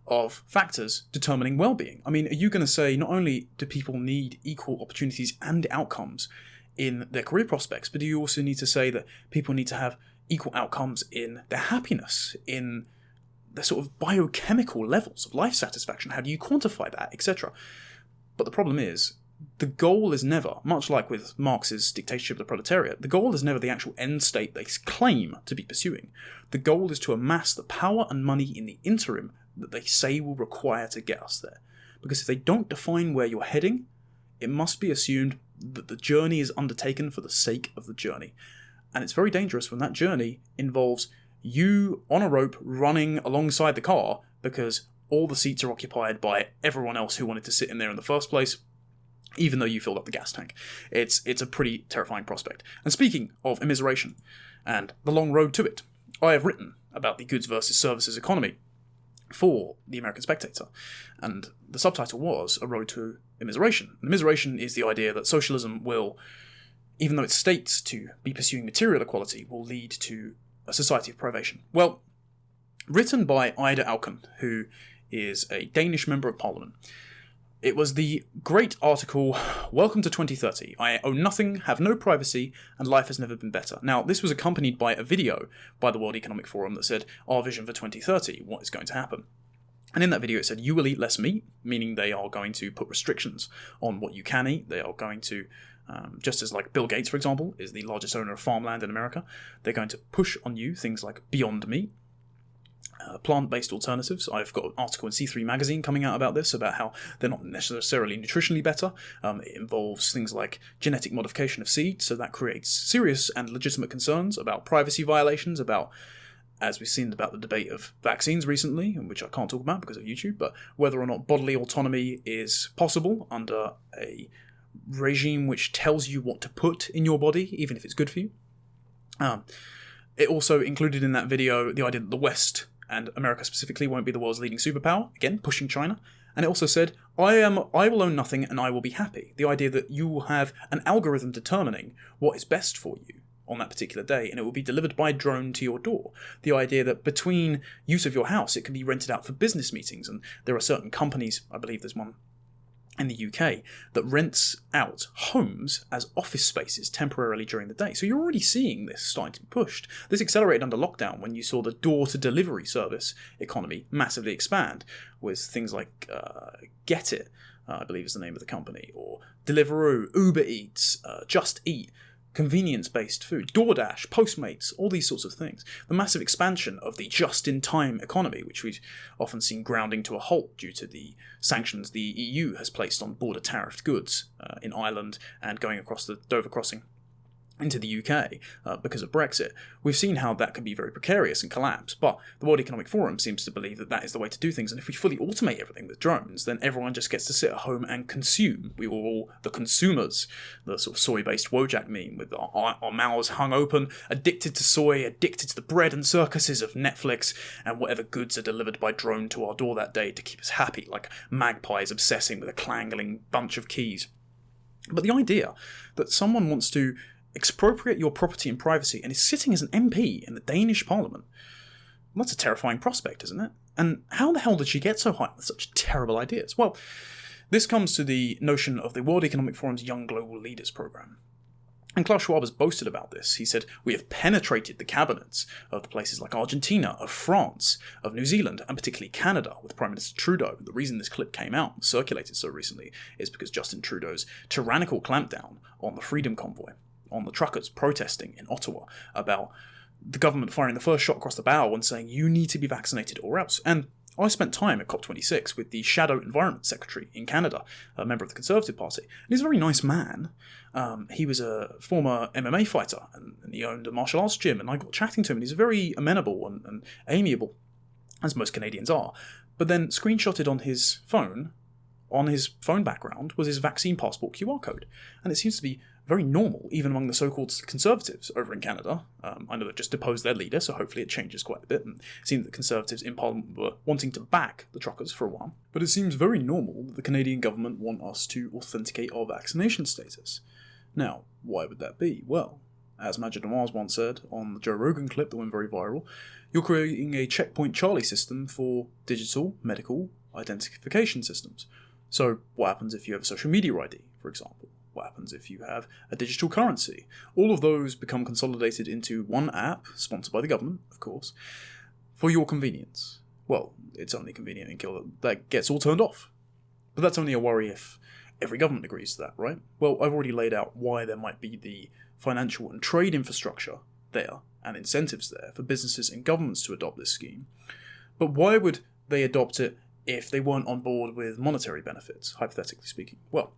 Speaker 1: of factors determining well-being. I mean, are you going to say not only do people need equal opportunities and outcomes in their career prospects, but do you also need to say that people need to have equal outcomes in their happiness, in the sort of biochemical levels of life satisfaction? How do you quantify that, etc.? But the problem is, the goal is never, much like with Marx's dictatorship of the proletariat, the goal is never the actual end state they claim to be pursuing. The goal is to amass the power and money in the interim that they say will require to get us there. Because if they don't define where you're heading, it must be assumed that the journey is undertaken for the sake of the journey. And it's very dangerous when that journey involves you on a rope running alongside the car because all the seats are occupied by everyone else who wanted to sit in there in the first place, even though you filled up the gas tank. It's a pretty terrifying prospect. And speaking of immiseration and the long road to it, I have written about the goods versus services economy for the American Spectator, and the subtitle was A Road to Immiseration. And immiseration is the idea that socialism will, even though it states to be pursuing material equality, will lead to a society of privation. Well, written by Ida Auken, who is a Danish member of parliament, it was the great article, Welcome to 2030. I own nothing, have no privacy, and life has never been better. Now, this was accompanied by a video by the World Economic Forum that said, our vision for 2030, what is going to happen. And in that video it said, you will eat less meat, meaning they are going to put restrictions on what you can eat. They are going to, just as like Bill Gates, for example, is the largest owner of farmland in America, they're going to push on you things like Beyond Meat, plant-based alternatives. I've got an article in C3 magazine coming out about this, about how they're not necessarily nutritionally better. It involves things like genetic modification of seeds, so that creates serious and legitimate concerns about privacy violations, about, as we've seen about the debate of vaccines recently, which I can't talk about because of YouTube, but whether or not bodily autonomy is possible under a regime which tells you what to put in your body, even if it's good for you. It also included in that video the idea that the West, and America specifically, won't be the world's leading superpower, again, pushing China. And it also said, I will own nothing and I will be happy. The idea that you will have an algorithm determining what is best for you on that particular day, and it will be delivered by drone to your door. The idea that between use of your house, it can be rented out for business meetings, and there are certain companies, I believe there's one in the UK, that rents out homes as office spaces temporarily during the day. So you're already seeing this starting to be pushed. This accelerated under lockdown when you saw the door-to-delivery service economy massively expand with things like Get It, I believe is the name of the company, or Deliveroo, Uber Eats, Just Eat, convenience-based food, DoorDash, Postmates, all these sorts of things. The massive expansion of the just-in-time economy, which we've often seen grounding to a halt due to the sanctions the EU has placed on border tariffed goods in Ireland and going across the Dover crossing into the UK because of Brexit, we've seen how that can be very precarious and collapse. But the World Economic Forum seems to believe that that is the way to do things. And if we fully automate everything with drones, then everyone just gets to sit at home and consume. We were all the consumers, the sort of soy-based Wojak meme with our mouths hung open, addicted to soy, addicted to the bread and circuses of Netflix, and whatever goods are delivered by drone to our door that day to keep us happy, like magpies obsessing with a clangling bunch of keys. But the idea that someone wants to expropriate your property and privacy and is sitting as an MP in the Danish parliament, well, that's a terrifying prospect, isn't it? And how the hell did she get so high with such terrible ideas? Well, this comes to the notion of the World Economic Forum's Young Global Leaders program. And Klaus Schwab has boasted about this. He said, "We have penetrated the cabinets of the places like Argentina, of France, of New Zealand, and particularly Canada with Prime Minister Trudeau." The reason this clip came out, circulated so recently, is because Justin Trudeau's tyrannical clampdown on the Freedom Convoy, on the truckers protesting in Ottawa about the government firing the first shot across the bow and saying, you need to be vaccinated or else. And I spent time at COP26 with the Shadow Environment Secretary in Canada, a member of the Conservative Party. And he's a very nice man. He was a former MMA fighter and he owned a martial arts gym, and I got chatting to him, and he's very amenable and amiable, as most Canadians are. But then screenshotted on his phone background, was his vaccine passport QR code. And it seems to be very normal, even among the so-called Conservatives over in Canada. I know they've just deposed their leader, so hopefully it changes quite a bit. And it seems that the Conservatives in Parliament were wanting to back the truckers for a while. But it seems very normal that the Canadian government want us to authenticate our vaccination status. Now, why would that be? Well, as Majid Nawaz once said on the Joe Rogan clip that went very viral, you're creating a checkpoint Charlie system for digital medical identification systems. So what happens if you have a social media ID, for example? What happens if you have a digital currency? All of those become consolidated into one app, sponsored by the government, of course, for your convenience. Well, it's only convenient until that gets all turned off. But that's only a worry if every government agrees to that, right? Well, I've already laid out why there might be the financial and trade infrastructure there and incentives there for businesses and governments to adopt this scheme. But why would they adopt it if they weren't on board with monetary benefits, hypothetically speaking? Well,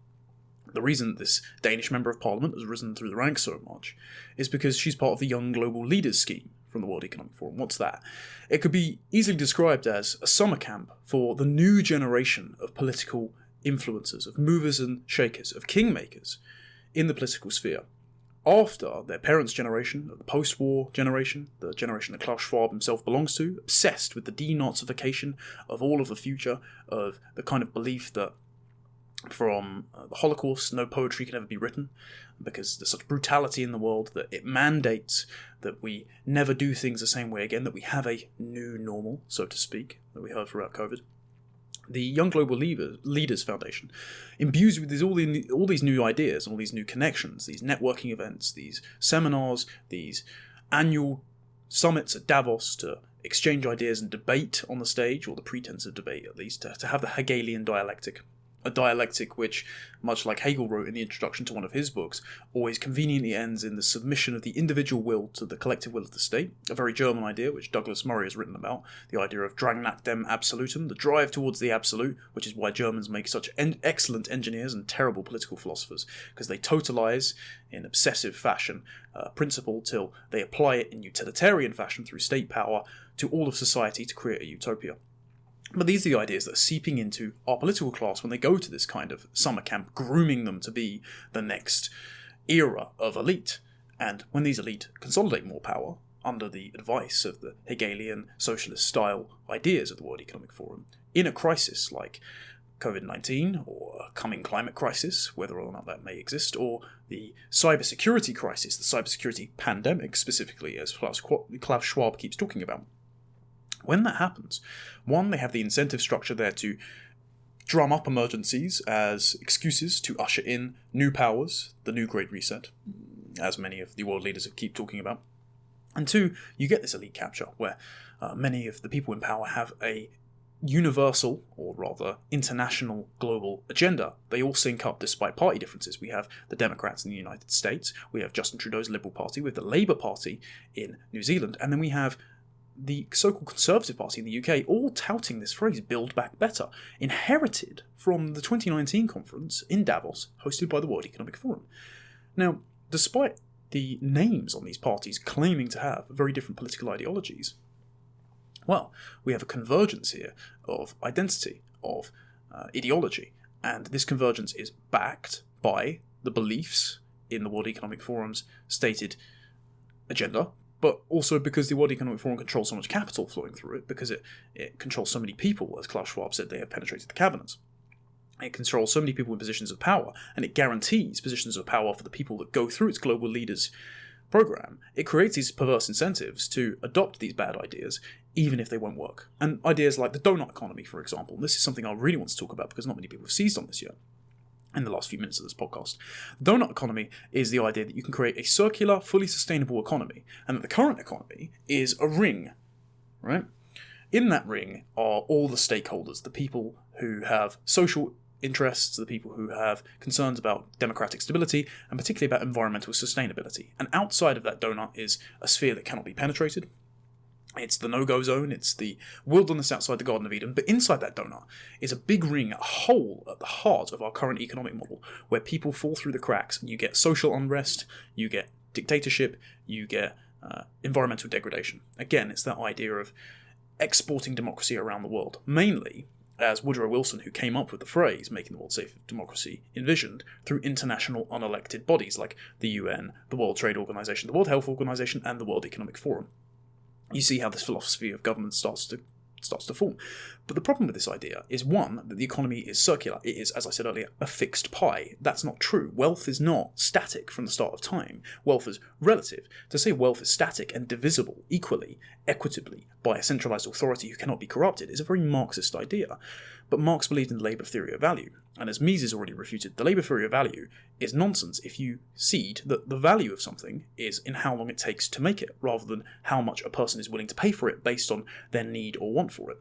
Speaker 1: the reason this Danish Member of Parliament has risen through the ranks so much is because she's part of the Young Global Leaders scheme from the World Economic Forum. What's that? It could be easily described as a summer camp for the new generation of political influencers, of movers and shakers, of kingmakers in the political sphere. After their parents' generation, the post-war generation, the generation that Klaus Schwab himself belongs to, obsessed with the denazification of all of the future, of the kind of belief that from the Holocaust, no poetry can ever be written, because there's such brutality in the world that it mandates that we never do things the same way again, that we have a new normal, so to speak, that we heard throughout COVID. The Young Global Leaders Foundation imbues with all these new ideas, all these new connections, these networking events, these seminars, these annual summits at Davos to exchange ideas and debate on the stage, or the pretense of debate at least, to have the Hegelian dialectic. A dialectic which, much like Hegel wrote in the introduction to one of his books, always conveniently ends in the submission of the individual will to the collective will of the state, a very German idea which Douglas Murray has written about, the idea of Drang nach dem Absolutum, the drive towards the absolute, which is why Germans make such excellent engineers and terrible political philosophers, because they totalize in obsessive fashion principle till they apply it in utilitarian fashion through state power to all of society to create a utopia. But these are the ideas that are seeping into our political class when they go to this kind of summer camp, grooming them to be the next era of elite. And when these elite consolidate more power under the advice of the Hegelian socialist-style ideas of the World Economic Forum, in a crisis like COVID-19 or a coming climate crisis, whether or not that may exist, or the cybersecurity crisis, the cybersecurity pandemic specifically, as Klaus Schwab keeps talking about, when that happens, one, they have the incentive structure there to drum up emergencies as excuses to usher in new powers, the new Great Reset, as many of the world leaders keep talking about. And two, you get this elite capture, where many of the people in power have a universal, or rather international, global agenda. They all sync up despite party differences. We have the Democrats in the United States, we have Justin Trudeau's Liberal Party, we have the Labour Party in New Zealand, and then we have the so-called Conservative Party in the UK, all touting this phrase, Build Back Better, inherited from the 2019 conference in Davos, hosted by the World Economic Forum. Now, despite the names on these parties claiming to have very different political ideologies? Well, we have a convergence here of identity, of ideology, and this convergence is backed by the beliefs in the World Economic Forum's stated agenda, but also because the World Economic Forum controls so much capital flowing through it, because it controls so many people, as Klaus Schwab said, they have penetrated the cabinets. It controls so many people in positions of power, and it guarantees positions of power for the people that go through its global leaders program. It creates these perverse incentives to adopt these bad ideas, even if they won't work. And ideas like the donut economy, for example, and this is something I really want to talk about because not many people have seized on this yet in the last few minutes of this podcast. The donut economy is the idea that you can create a circular, fully sustainable economy, and that the current economy is a ring, right? In that ring are all the stakeholders, the people who have social interests, the people who have concerns about democratic stability, and particularly about environmental sustainability. And outside of that donut is a sphere that cannot be penetrated. It's the no-go zone, it's the wilderness outside the Garden of Eden, but inside that donut is a big ring, a hole at the heart of our current economic model, where people fall through the cracks, and you get social unrest, you get dictatorship, you get environmental degradation. Again, it's that idea of exporting democracy around the world, mainly, as Woodrow Wilson, who came up with the phrase making the world safe for democracy, envisioned, through international unelected bodies like the UN, the World Trade Organization, the World Health Organization, and the World Economic Forum. You see how this philosophy of government starts to form. But the problem with this idea is, one, that the economy is circular. It is, as I said earlier, a fixed pie. That's not true. Wealth is not static from the start of time. Wealth is relative. To say wealth is static and divisible equally, equitably, by a centralized authority who cannot be corrupted is a very Marxist idea. But Marx believed in the labour theory of value. And as Mises already refuted, the labour theory of value is nonsense if you cede that the value of something is in how long it takes to make it, rather than how much a person is willing to pay for it based on their need or want for it.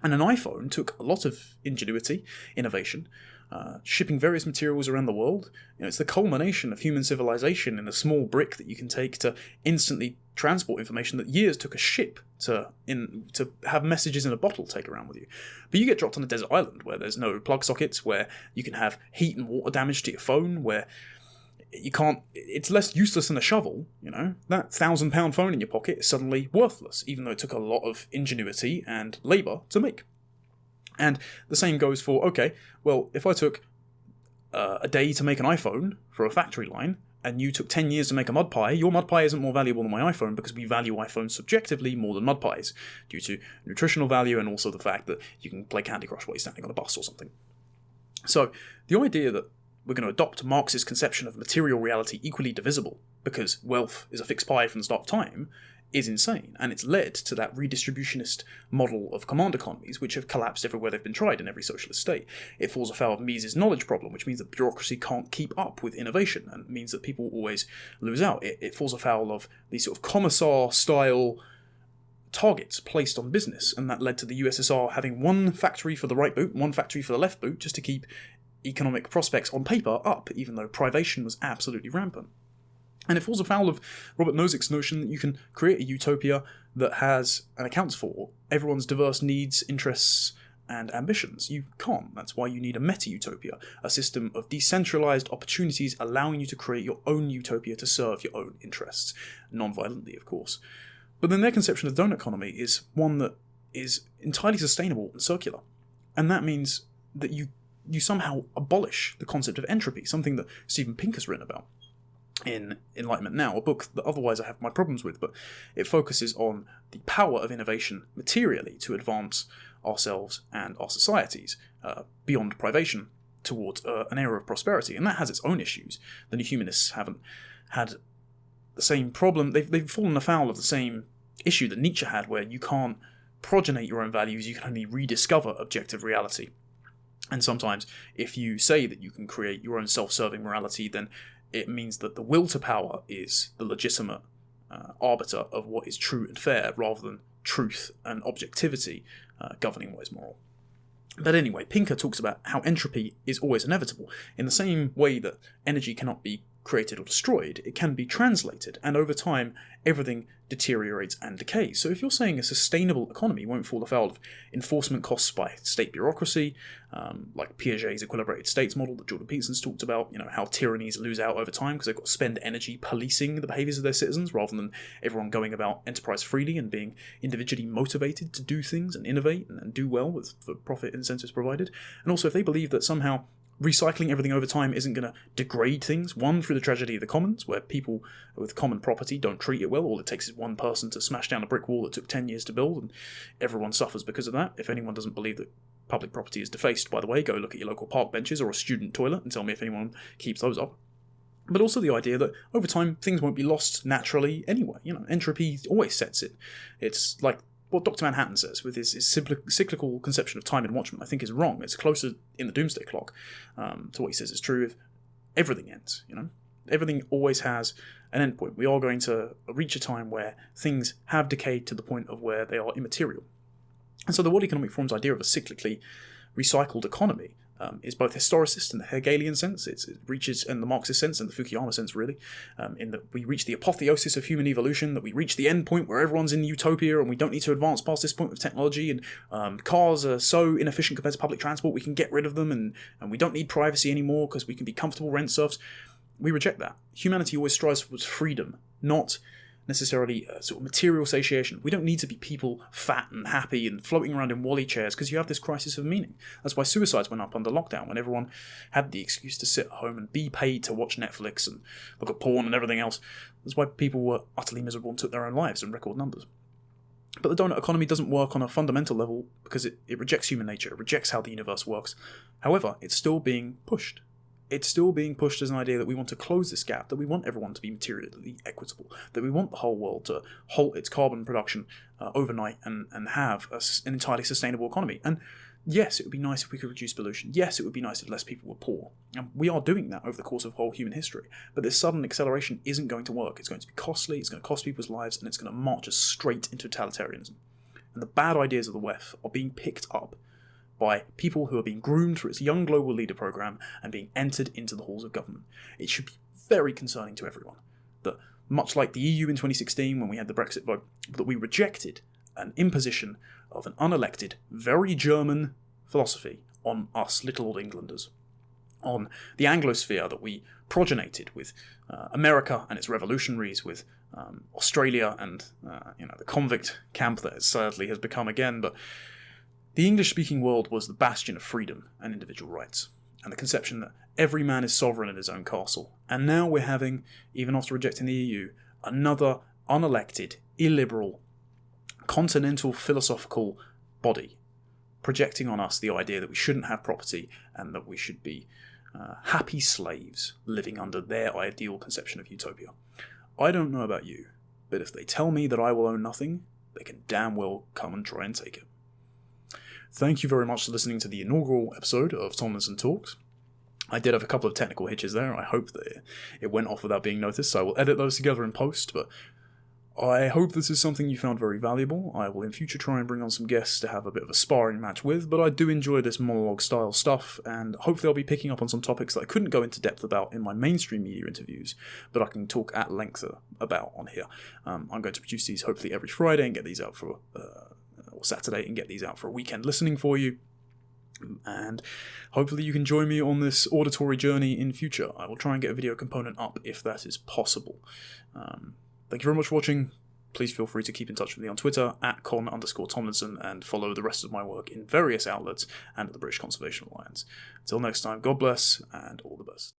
Speaker 1: And an iPhone took a lot of ingenuity, innovation, shipping various materials around the world. It's the culmination of human civilization in a small brick that you can take to instantly transport information that years took a ship to have messages in a bottle take around with you. But you get dropped on a desert island where there's no plug sockets, where you can have heat and water damage to your phone, where you can't, it's less useless than a shovel, that £1,000 phone in your pocket is suddenly worthless, even though it took a lot of ingenuity and labour to make. And the same goes for, okay, well, if I took a day to make an iPhone for a factory line, and you took 10 years to make a mud pie, your mud pie isn't more valuable than my iPhone, because we value iPhones subjectively more than mud pies, due to nutritional value and also the fact that you can play Candy Crush while you're standing on a bus or something. So the idea that we're going to adopt Marx's conception of material reality equally divisible, because wealth is a fixed pie from the start of time, is insane, and it's led to that redistributionist model of command economies, which have collapsed everywhere they've been tried in every socialist state. It falls afoul of Mises' knowledge problem, which means that bureaucracy can't keep up with innovation, and means that people always lose out. It falls afoul of these sort of commissar-style targets placed on business, and that led to the USSR having one factory for the right boot, one factory for the left boot, just to keep economic prospects on paper up, even though privation was absolutely rampant. And it falls afoul of Robert Nozick's notion that you can create a utopia that has and accounts for everyone's diverse needs, interests, and ambitions. You can't. That's why you need a meta-utopia, a system of decentralized opportunities allowing you to create your own utopia to serve your own interests, non-violently, of course. But then their conception of the donut economy is one that is entirely sustainable and circular. And that means that you somehow abolish the concept of entropy, something that Steven Pinker's written about in Enlightenment Now, a book that otherwise I have my problems with, but it focuses on the power of innovation materially to advance ourselves and our societies beyond privation towards an era of prosperity, and that has its own issues. The New Humanists haven't had the same problem. They've fallen afoul of the same issue that Nietzsche had, where you can't progenate your own values, you can only rediscover objective reality. And sometimes, if you say that you can create your own self-serving morality, then it means that the will to power is the legitimate arbiter of what is true and fair, rather than truth and objectivity governing what is moral. But anyway, Pinker talks about how entropy is always inevitable, in the same way that energy cannot be created or destroyed. It can be translated, and over time, everything deteriorates and decays. So if you're saying a sustainable economy won't fall afoul of enforcement costs by state bureaucracy, like Piaget's equilibrated states model that Jordan Peterson's talked about, how tyrannies lose out over time because they've got to spend energy policing the behaviours of their citizens rather than everyone going about enterprise freely and being individually motivated to do things and innovate and do well with the profit incentives provided. And also if they believe that somehow recycling everything over time isn't going to degrade things, one, through the tragedy of the commons, where people with common property don't treat it well. All it takes is one person to smash down a brick wall that took 10 years to build, and everyone suffers because of that. If anyone doesn't believe that public property is defaced, by the way, go look at your local park benches or a student toilet and tell me if anyone keeps those up. But also the idea that over time things won't be lost naturally anyway. Entropy always sets it. It's like what Dr. Manhattan says with his cyclical conception of time and watchment, I think is wrong. It's closer in the doomsday clock to what he says is true if everything ends. Everything always has an end point. We are going to reach a time where things have decayed to the point of where they are immaterial. And so the World Economic Forum's idea of a cyclically recycled economy is both historicist in the Hegelian sense, it reaches in the Marxist sense and the Fukuyama sense really, in that we reach the apotheosis of human evolution, that we reach the end point where everyone's in utopia and we don't need to advance past this point of technology, and cars are so inefficient compared to public transport we can get rid of them, and we don't need privacy anymore because we can be comfortable rent serfs. We reject that. Humanity always strives towards freedom, not necessarily sort of material satiation. We don't need to be people fat and happy and floating around in Wally chairs because you have this crisis of meaning. That's why suicides went up under lockdown, when everyone had the excuse to sit at home and be paid to watch Netflix and look at porn and everything else. That's why people were utterly miserable and took their own lives in record numbers. But the donut economy doesn't work on a fundamental level because it rejects human nature, it rejects how the universe works. However, it's still being pushed. It's still being pushed as an idea that we want to close this gap, that we want everyone to be materially equitable, that we want the whole world to halt its carbon production overnight and have an entirely sustainable economy. And yes, it would be nice if we could reduce pollution. Yes, it would be nice if less people were poor. And we are doing that over the course of whole human history. But this sudden acceleration isn't going to work. It's going to be costly, it's going to cost people's lives, and it's going to march us straight into totalitarianism. And the bad ideas of the WEF are being picked up by people who are being groomed through its Young Global Leader program and being entered into the halls of government. It should be very concerning to everyone that, much like the EU in 2016 when we had the Brexit vote, that we rejected an imposition of an unelected, very German philosophy on us little old Englanders, on the Anglosphere that we progenited with America and its revolutionaries, with Australia and the convict camp that it sadly has become again, but the English-speaking world was the bastion of freedom and individual rights, and the conception that every man is sovereign in his own castle. And now we're having, even after rejecting the EU, another unelected, illiberal, continental philosophical body projecting on us the idea that we shouldn't have property and that we should be happy slaves living under their ideal conception of utopia. I don't know about you, but if they tell me that I will own nothing, they can damn well come and try and take it. Thank you very much for listening to the inaugural episode of Tomlinson Talks. I did have a couple of technical hitches there. I hope that it went off without being noticed, so I will edit those together in post, but I hope this is something you found very valuable. I will in future try and bring on some guests to have a bit of a sparring match with, but I do enjoy this monologue style stuff, and hopefully I'll be picking up on some topics that I couldn't go into depth about in my mainstream media interviews, but I can talk at length about on here. I'm going to produce these hopefully every Friday and get these out for or Saturday and get these out for a weekend listening for you. And hopefully you can join me on this auditory journey in future. I will try and get a video component up if that is possible. Thank you very much for watching. Please feel free to keep in touch with me on Twitter @con_Tomlinson and follow the rest of my work in various outlets and at the British Conservation Alliance. Until next time, God bless and all the best.